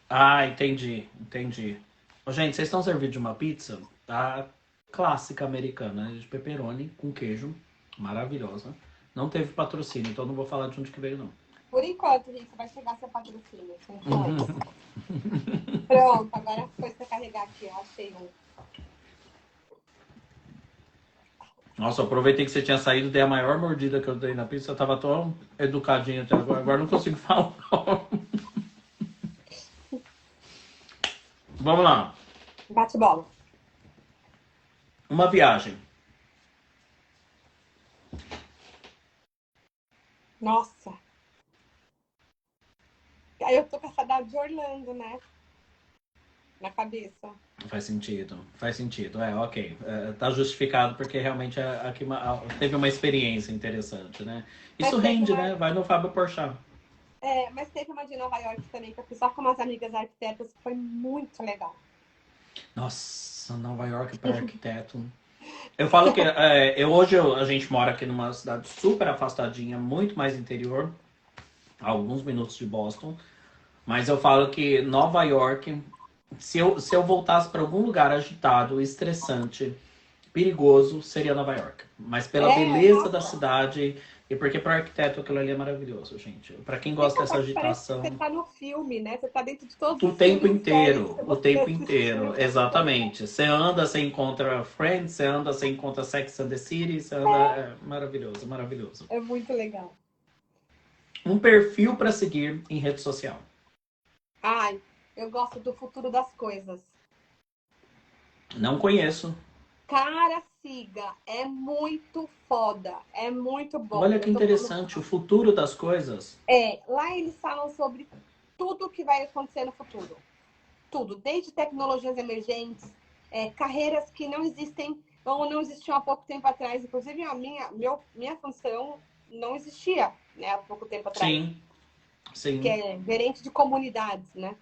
Ah, entendi. Ô, gente, vocês estão servindo de uma pizza? A clássica americana, de pepperoni com queijo. Maravilhosa. Não teve patrocínio, então não vou falar de onde que veio, não. Por enquanto, gente, você vai chegar seu patrocínio. Pronto, agora foi você carregar aqui. Eu achei um. Nossa, eu aproveitei que você tinha saído, dei a maior mordida que eu dei na pizza. Eu tava tão educadinho até agora. Agora não consigo falar. Vamos lá. Bate bola. Uma viagem. Nossa. Aí eu tô com a saudade de Orlando, né? Na cabeça. Faz sentido. Ok. Tá justificado porque realmente aqui teve uma experiência interessante, né? Isso rende, né? Vai no Fábio Porchat. Mas teve uma de Nova York também, que eu fiz só com umas amigas arquitetas, que foi muito legal. Nossa, Nova York para arquiteto. Eu falo que hoje a gente mora aqui numa cidade super afastadinha, muito mais interior, a alguns minutos de Boston. Mas eu falo que Nova York, se eu voltasse para algum lugar agitado, estressante, perigoso, seria Nova York. Mas pela beleza da cidade e porque para arquiteto aquilo ali é maravilhoso, gente. Para quem gosta dessa agitação. Você tá no filme, né? Você tá dentro de todos os O tempo filmes, inteiro, séries, o tempo inteiro, exatamente. Você anda, você encontra Friends, você anda, você encontra Sex and the City, você anda... maravilhoso, maravilhoso. É muito legal. Um perfil para seguir em rede social. Ai, eu gosto do futuro das coisas. Não conheço. Cara, siga. É muito foda. É muito bom. Olha que interessante, o futuro das coisas. Lá eles falam sobre tudo que vai acontecer no futuro. Tudo, desde tecnologias emergentes, carreiras que não existem ou não existiam há pouco tempo atrás. Inclusive, a minha função não existia, né, há pouco tempo atrás. Sim. Que é gerente de comunidades, né?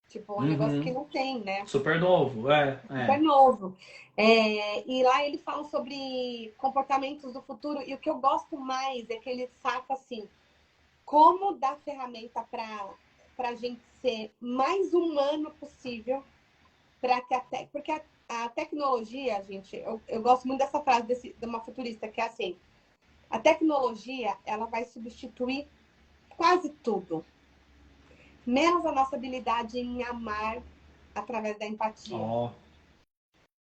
Tipo, um negócio que não tem, né? Super novo, Super novo. E lá eles falam sobre comportamentos do futuro. E o que eu gosto mais é que eles sacam, assim, como dar ferramenta para a gente ser mais humano possível. Porque a tecnologia, gente, eu gosto muito dessa frase de uma futurista, que é assim, a tecnologia, ela vai substituir quase tudo. Menos a nossa habilidade em amar através da empatia.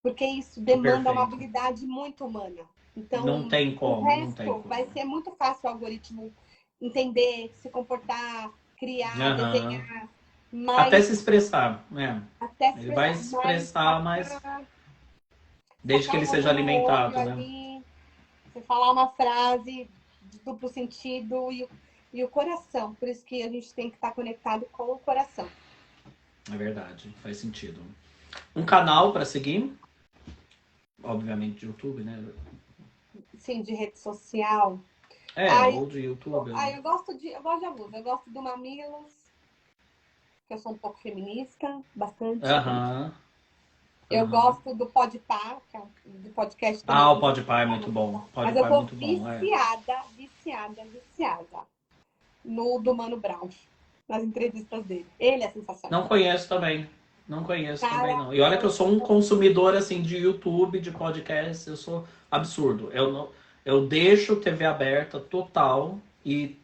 Porque isso demanda uma habilidade muito humana. Então, não tem como. O resto vai ser muito fácil o algoritmo entender, se comportar, criar, desenhar. Mas... Até se expressar, né? Ele vai se expressar, mas desde que ele seja alimentado, né? Ali, você falar uma frase de duplo sentido e o coração. Por isso que a gente tem que estar conectado com o coração. É verdade, faz sentido. Um canal para seguir? Obviamente de YouTube, né? Sim, de rede social. Ou de YouTube. Eu gosto de alguns. Eu gosto do Mamilos, que eu sou um pouco feminista, bastante. Eu Aham. gosto do Podpah, que é do podcast do Ah, o Leandro. Podpah é muito bom. Mas eu Podpah é tô muito bom, é. viciada no do Mano Brown, nas entrevistas dele. Ele é Não sensacional. conheço também. Não conheço também, Cara, não. E olha que eu sou um consumidor, assim, de YouTube, de podcast. Eu sou absurdo. Eu não, eu deixo TV aberta total e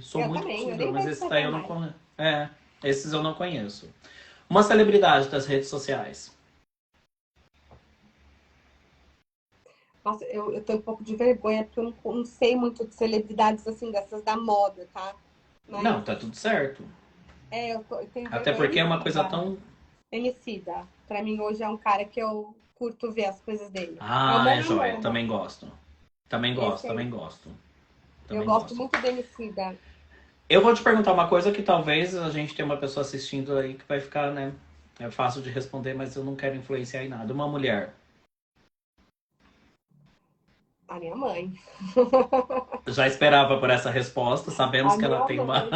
sou eu muito também, eu consumidor. nem Mas vejo esse TV daí eu não mais. conheço. É, esses eu não conheço. Uma celebridade das redes sociais. Nossa, eu tenho um pouco de vergonha, porque eu não sei muito de celebridades assim, dessas da moda, tá? Mas Não, tá tudo certo. eu tenho Até vergonha. porque é uma coisa tão. Emicida. Pra mim, hoje é um cara que eu curto ver as coisas dele. É o Ah, é Mano a joia. Mano. Também gosto. Também gosto, Esse aí. também gosto. Eu Também gosto gosto. muito do Emicida. Eu vou te perguntar uma coisa que talvez a gente tenha uma pessoa assistindo aí que vai ficar, né? É fácil de responder, mas eu não quero influenciar em nada. Uma mulher. A minha mãe. Já esperava por essa resposta, sabemos A que ela minha tem uma. mãe.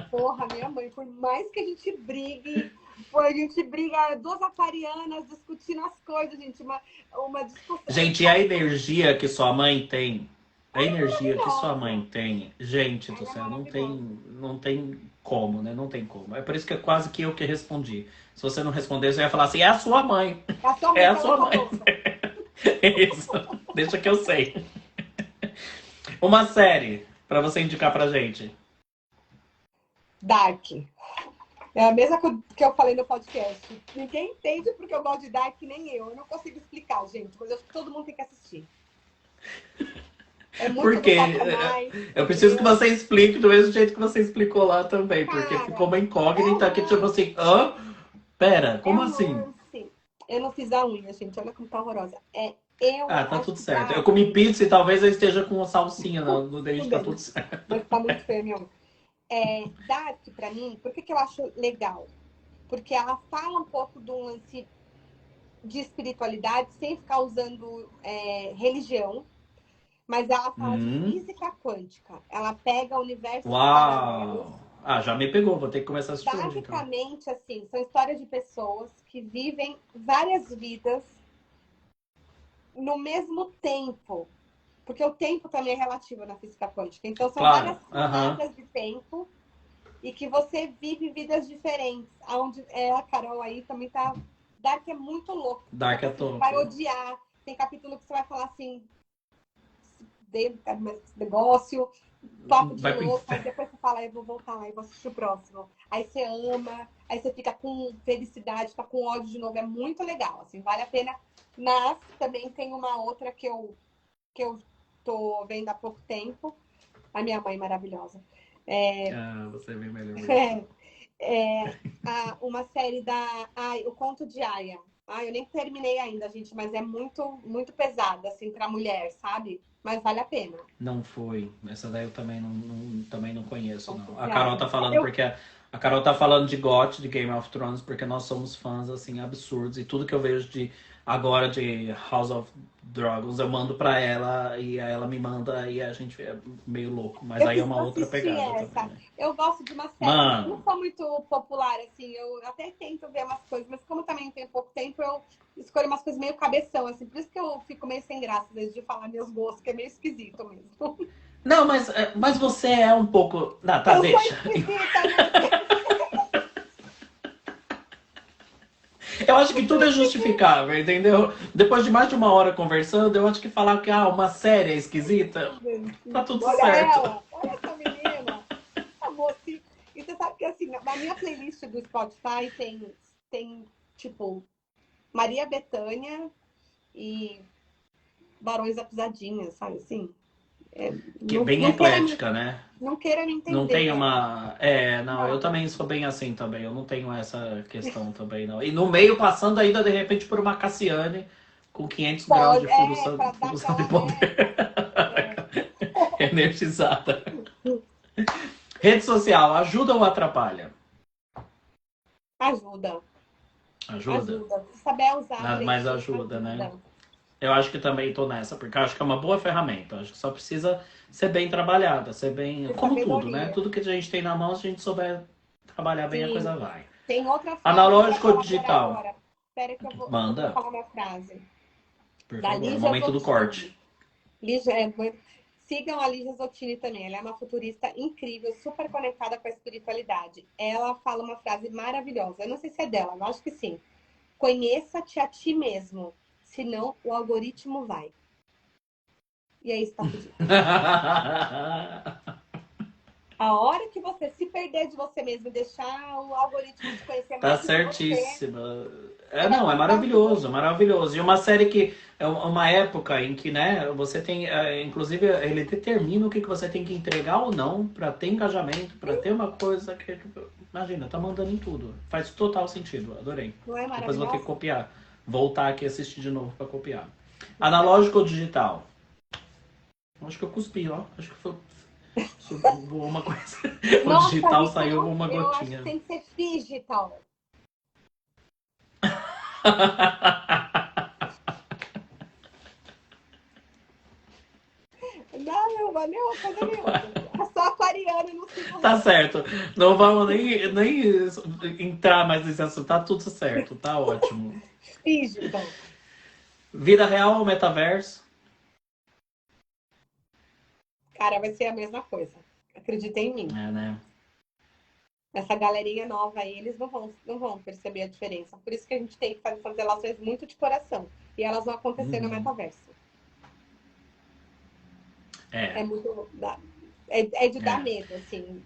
Porra, minha mãe. Por mais que a gente brigue, a gente briga duas aquarianas discutindo as coisas, gente. Uma discussão. Gente, e a energia que sua mãe tem? A energia que sua mãe Maravilhosa. tem, gente do Ela é céu, maravilhosa. não tem como, né? Não tem como. É por isso que é quase que eu que respondi. Se você não responder, você ia falar assim: é a sua mãe. É a sua É mãe a que ela sua mãe. falou. É isso. Deixa que eu sei. Uma série pra você indicar pra gente. Dark. É a mesma que eu falei no podcast. Ninguém entende porque eu gosto de Dark, nem eu. Eu não consigo explicar, gente, mas eu acho que todo mundo tem que assistir. É muito do Porque Satanás, eu preciso que entendeu? você explique do mesmo jeito que você explicou lá também, porque ficou Cara, uma é um incógnita que tipo lance. assim, hã? Pera, É como um assim? lance. Eu não fiz a unha, gente. Olha como tá horrorosa. Eu Ah, tá acho tudo que certo. Eu Dark. comi pizza e talvez eu esteja com uma salsinha no Tudo dente, tá tudo bem, certo. mas tá muito feia a minha unha. Dark, pra mim, por que eu acho legal? Porque ela fala um pouco de um lance de espiritualidade sem ficar usando religião, mas ela fala de Hum, física quântica. Ela pega universos paralelos. uau! Ah, já me pegou, vou ter que começar a assistir hoje então. Basicamente, assim, são histórias de pessoas que vivem várias vidas no mesmo tempo. Porque o tempo também é relativo na física quântica. Então, são Claro, várias aham. camadas de tempo e que você vive vidas diferentes. Onde a Carol aí também tá. Dark é muito louco. Só Dark que é assim, você vai top. odiar. Tem capítulo que você vai falar assim, mais esse negócio, papo de Vai pro louco, aí inferno. depois você fala, eu vou voltar, eu vou assistir o próximo. Aí você ama, aí você fica com felicidade, fica com ódio de novo, é muito legal, assim, vale a pena. Mas também tem uma outra que eu tô vendo há pouco tempo, a minha mãe maravilhosa. Ah, você vê melhor mesmo. Uma série o Conto de Aya. Eu nem terminei ainda, gente, mas é muito, muito pesada, assim, pra mulher, sabe? Mas vale a pena. Não foi. Essa daí eu também não conheço, Conto não. A de Carol Aya. tá falando porque a Carol tá falando de GOT, de Game of Thrones, porque nós somos fãs, assim, absurdos. E tudo que eu vejo de agora de House of Dragons, eu mando pra ela e aí ela me manda e a gente é meio louco. Mas Eu aí é preciso uma outra assistir pegada também, essa. né? Eu gosto de uma série, mas não Mano, sou muito popular, assim. Eu até tento ver umas coisas, mas como também tem pouco tempo, eu escolho umas coisas meio cabeção, assim. Por isso que eu fico meio sem graça, às vezes, de falar meus gostos, que é meio esquisito mesmo. não, mas você é um pouco. Não, tá, Eu sou deixa. esquisita, né? Eu acho que tudo é justificável, entendeu? Depois de mais de uma hora conversando, eu acho que falar que uma série é esquisita, tá tudo Olha certo. ela, olha essa menina, a mocinha. E você sabe que, assim, na minha playlist do Spotify tem tipo, Maria Bethânia e Barões da Pisadinha, sabe assim? Que é Não, bem eclética, né? não queira me Não tem entender. uma. É, não, eu Não, também sou bem assim também. Eu não tenho essa questão também, não. E no meio, passando ainda de repente por uma Cassiane com 500 graus de pode, pra dar função de aquela. poder É, energizada. Rede social, ajuda ou atrapalha? ajuda, Ajuda? ajuda. Se saber usar Mas direitinho, ajuda, né? ajuda. Eu acho que também tô nessa, porque eu acho que é uma boa ferramenta. Eu acho que só precisa ser bem trabalhada, ser bem. De Como tudo, né? sabedoria. Tudo que a gente tem na mão, se a gente souber trabalhar bem, a Sim. coisa vai. Tem outra forma que eu vou Analógico ou falar por digital? agora. Espera que eu vou Manda, falar uma frase. por Da favor. Lígia Momento do Zottini. corte. Sigam a Lígia Zottini também. Ela é uma futurista incrível, super conectada com a espiritualidade. Ela fala uma frase maravilhosa. Eu não sei se é dela, eu acho que sim. Conheça-te a ti mesmo, senão o algoritmo vai. E aí está fudido. A hora que você se perder de você mesmo e deixar o algoritmo te conhecer Tá mais do que você, certíssima. você vai Não, é começar a maravilhoso, maravilhoso. E uma série que é uma época em que, né, você tem, inclusive, ele determina o que você tem que entregar ou não pra ter engajamento, pra ter uma coisa que, imagina, tá mandando em tudo. Faz total sentido, adorei. Não é Depois vou ter que maravilhoso? copiar, voltar aqui e assistir de novo pra copiar. Analógico ou digital? Acho que eu cuspi, ó. Acho que foi voou uma coisa. O Nossa, digital Rita, saiu uma eu acho que gotinha. tem que ser digital. Não, não vale uma coisa nem outra. Eu sou aquariana e não sigo Tá regra. certo. Não vamos nem entrar mais nesse assunto. Tá tudo certo. Tá ótimo. Digital. Vida real ou metaverso? Cara, vai ser a mesma coisa. Acredita em mim. É, né? Essa galerinha nova aí, eles não vão perceber a diferença. Por isso que a gente tem que fazer essas relações muito de coração. E elas vão acontecer no metaverso. É, É muito. É de dar é. medo, assim.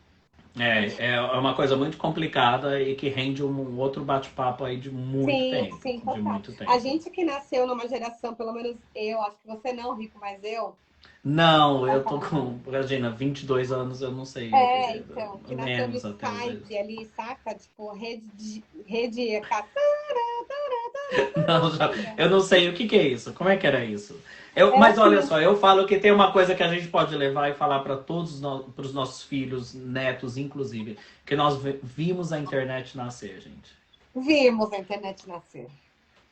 É uma coisa muito complicada e que rende um outro bate-papo aí de muito Sim, tempo. sim, De total. muito A tempo. gente que nasceu numa geração, pelo menos eu, acho que você não, Rico, mas eu. Não, eu tô com, imagina, 22 anos, eu não sei. Então, que nasceu no Menos até às vezes. Skype ali, saca? Tipo, rede Não, eu não sei o que é isso. Como é que era isso? Mas olha assim, só, eu falo que tem uma coisa que a gente pode levar e falar para todos para os nossos filhos, netos, inclusive, que nós vimos a internet nascer, gente. vimos a internet nascer.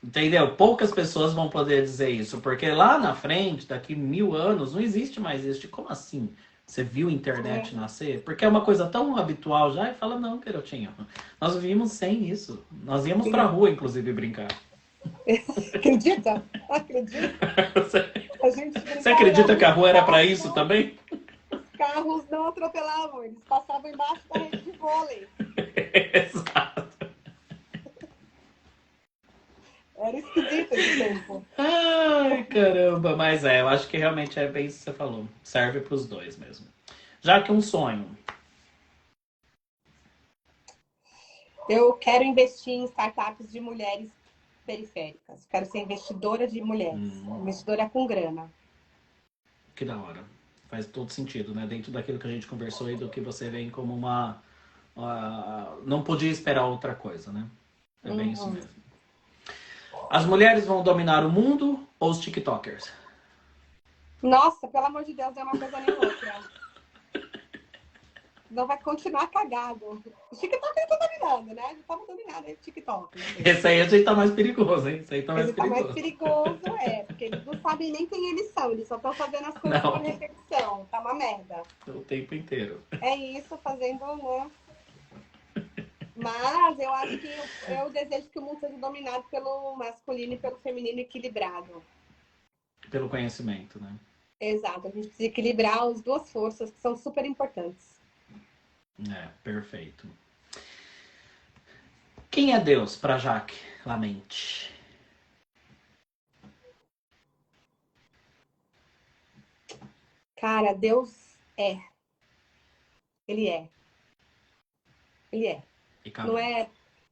Entendeu? Poucas pessoas vão poder dizer isso, porque lá na frente, daqui 1000 anos, não existe mais isso. Como assim? Você viu a internet nascer? Porque é uma coisa tão habitual já e fala, não, garotinho, nós vivimos sem isso. Nós íamos pra rua, inclusive, brincar. Acredita? Acredita? A gente Você brincava na acredita que a rua era pra rua, isso também? os carros não atropelavam, eles passavam embaixo da rede de vôlei. Exato. Era esquisito esse tempo. Ai, caramba. Mas eu acho que realmente é bem isso que você falou. Serve pros dois mesmo. Já que um sonho. Eu quero investir em startups de mulheres periféricas. Quero ser investidora de mulheres. Investidora com grana. Que da hora. Faz todo sentido, né? Dentro daquilo que a gente conversou e do que você vem como uma. Não podia esperar outra coisa, né? É bem isso mesmo. As mulheres vão dominar o mundo ou os TikTokers? Nossa, pelo amor de Deus, é uma coisa nem outra. Não vai continuar cagado. O TikTok ele tá dominando, né? Ele tava dominado aí o TikTok. Esse aí a gente tá mais perigoso, hein? Esse aí tá mais Ele tá mais perigoso. perigoso, porque eles não sabem nem quem eles são, eles só estão fazendo as coisas Não. por repetição. Tá uma merda. O tempo inteiro. É isso, fazendo uma. Mas eu acho que eu desejo que o mundo seja dominado pelo masculino e pelo feminino equilibrado. Pelo conhecimento, né? Exato, a gente precisa equilibrar as duas forças que são super importantes. É, perfeito. Quem é Deus pra Jaque Lamente? Cara, Deus é. Ele é. Ele é. E Não acabou. é.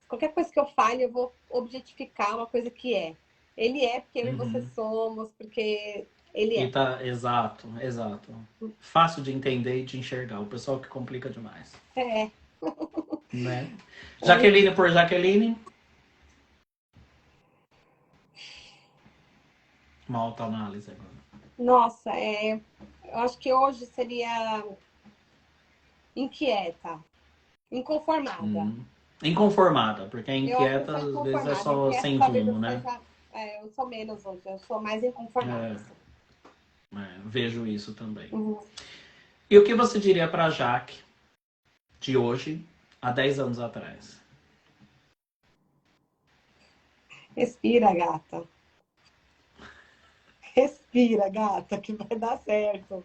Qualquer coisa que eu fale, eu vou objetificar uma coisa que é. Ele é porque eu e você somos, porque ele E é. tá, exato. Fácil de entender e de enxergar. O pessoal que complica demais. É. Né? Jaqueline por Jaqueline. Uma autoanálise agora. Nossa, eu acho que hoje seria inquieta, inconformada. Inconformada, porque Eu acho que eu inquieta sou às vezes é inconformada. só Inquieta sem talvez rumo, né? eu sou menos hoje, eu sou mais inconformada. Vejo isso também. Uhum. E o que você diria pra Jaque de hoje, há 10 anos atrás? Respira, gata. Respira, gata, que vai dar certo.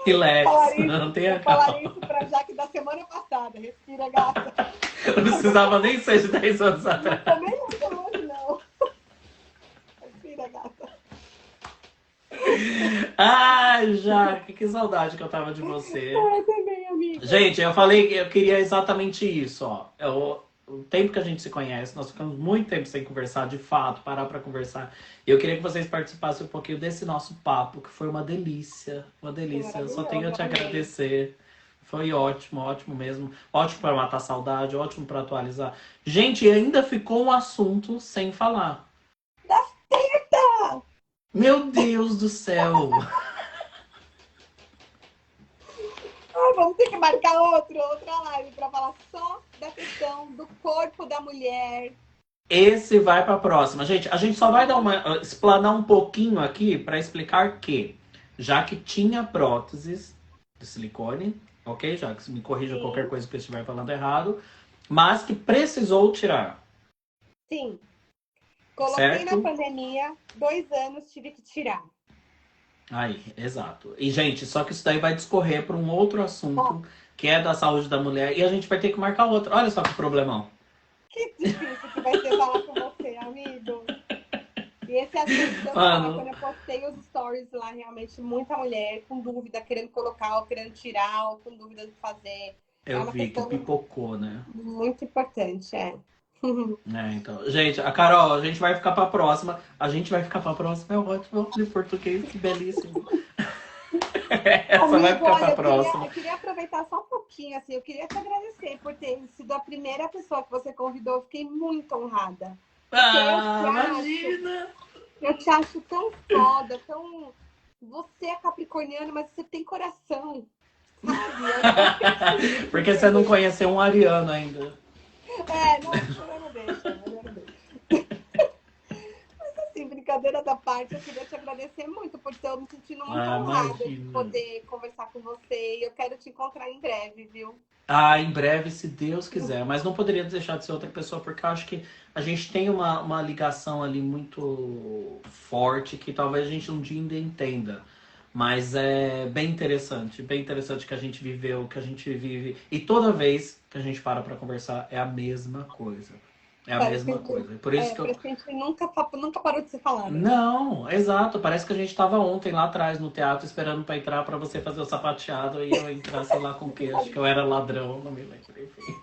Relax, não tenha Eu falaria calma. isso pra Jaque da semana passada. Respira, gata. Não precisava nem ser de 10 anos Não atrás. tomei muito hoje, não. Respira, gata. Ai, Jaque, que saudade que eu tava de você. Eu também, amiga. Gente, eu falei que eu queria exatamente isso, ó. O tempo que a gente se conhece, nós ficamos muito tempo sem conversar, de fato, parar pra conversar. E eu queria que vocês participassem um pouquinho desse nosso papo, que foi uma delícia, uma delícia. Eu só tenho a te Maravilhoso, agradecer. Foi ótimo, ótimo mesmo. Ótimo pra matar saudade, ótimo pra atualizar. Gente, e ainda ficou um assunto sem falar. Tá. Meu Deus do céu! Vamos ter que marcar outra live pra falar só da questão do corpo da mulher. Esse vai para a próxima. Gente, a gente só vai dar explanar um pouquinho aqui para explicar que, já que tinha próteses de silicone, ok? Já que me corrija Sim. qualquer coisa que eu estiver falando errado, mas que precisou tirar. Sim. Coloquei Certo? na pandemia, 2 anos tive que tirar. Aí, exato. E, gente, só que isso daí vai discorrer para um outro assunto, que é da saúde da mulher, e a gente vai ter que marcar outro. Olha só que problemão. Que difícil que vai ser falar com você, amigo. E esse assunto, Mano. quando eu postei os stories lá, realmente muita mulher com dúvida, querendo colocar, ou querendo tirar, ou com dúvida de fazer. Eu uma vi que questão pipocou, né? muito importante, Então. Gente, a Carol, a gente vai ficar pra próxima. A gente vai ficar pra próxima, é ótimo de português, que belíssimo. Essa Amigo, vai ficar pra olha, próxima. eu queria aproveitar só um pouquinho, assim, eu queria te agradecer por ter sido a primeira pessoa que você convidou, eu fiquei muito honrada. Imagina! Eu te acho tão foda, tão... Você é capricorniano, mas você tem coração, sabe? Porque você não conheceu um ariano ainda. Não, melhor não deixa. Mas assim, brincadeira da parte, eu queria te agradecer muito por ter me sentindo muito honrada de imagina. poder conversar com você. E eu quero te encontrar em breve, viu? Em breve, se Deus quiser. Mas não poderia deixar de ser outra pessoa, porque eu acho que a gente tem uma ligação ali muito forte que talvez a gente um dia ainda entenda. Mas é bem interessante que a gente viveu, que a gente vive. E toda vez que a gente para conversar, é a mesma coisa. É a mesma coisa. Por isso que eu... Parece que a gente nunca parou de se falar, né? Não, exato. Parece que a gente estava ontem lá atrás no teatro esperando para entrar para você fazer o sapateado e eu entrar, sei lá com o quê. Acho que eu era ladrão, não me lembro, enfim.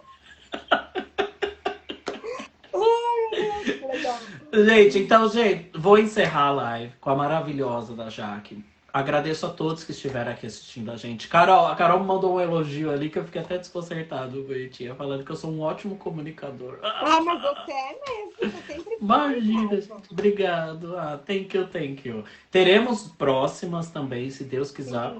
Ai, meu Deus, que legal. Gente, então, vou encerrar a live com a maravilhosa da Jaque. Agradeço a todos que estiveram aqui assistindo a gente. A Carol me mandou um elogio ali que eu fiquei até desconcertado, bonitinha, falando que eu sou um ótimo comunicador. Mas você é mesmo, você sempre foi. Imagina, gente. Obrigado. Thank you. Teremos próximas também, se Deus quiser.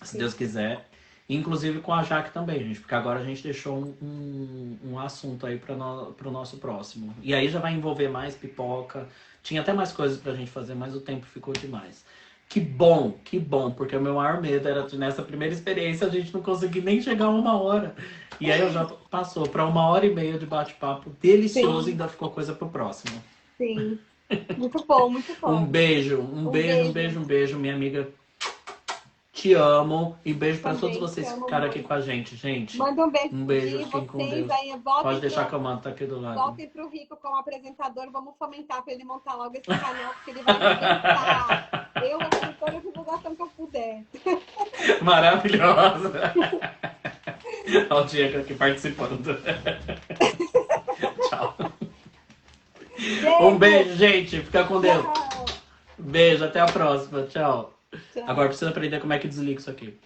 Se Deus quiser. Inclusive com a Jaque também, gente. Porque agora a gente deixou um assunto aí para o nosso próximo. E aí já vai envolver mais pipoca. Tinha até mais coisas pra gente fazer, mas o tempo ficou demais. Que bom, porque o meu maior medo era nessa primeira experiência a gente não conseguir nem chegar a 1 hora. E aí eu já passou para 1h30 de bate-papo delicioso e ainda ficou coisa pro próximo. Sim. Muito bom, muito bom. Um beijo, minha amiga. Te amo. E beijo para todos vocês que ficaram aqui com a gente, gente. Manda um beijo. Um beijo, fiquem com Deus. Aí, pode deixar que eu mando, tá aqui do lado. Voltem pro Rico como apresentador. Vamos fomentar para ele montar logo esse canal, porque ele vai arrebentar. Eu vou fazer toda a divulgação que eu puder. Maravilhosa. Olha o Diego aqui participando. Tchau. Um beijo, gente. Fica com Deus. Tchau. Beijo, até a próxima. Tchau. Tchau. Agora precisa aprender como é que desliga isso aqui.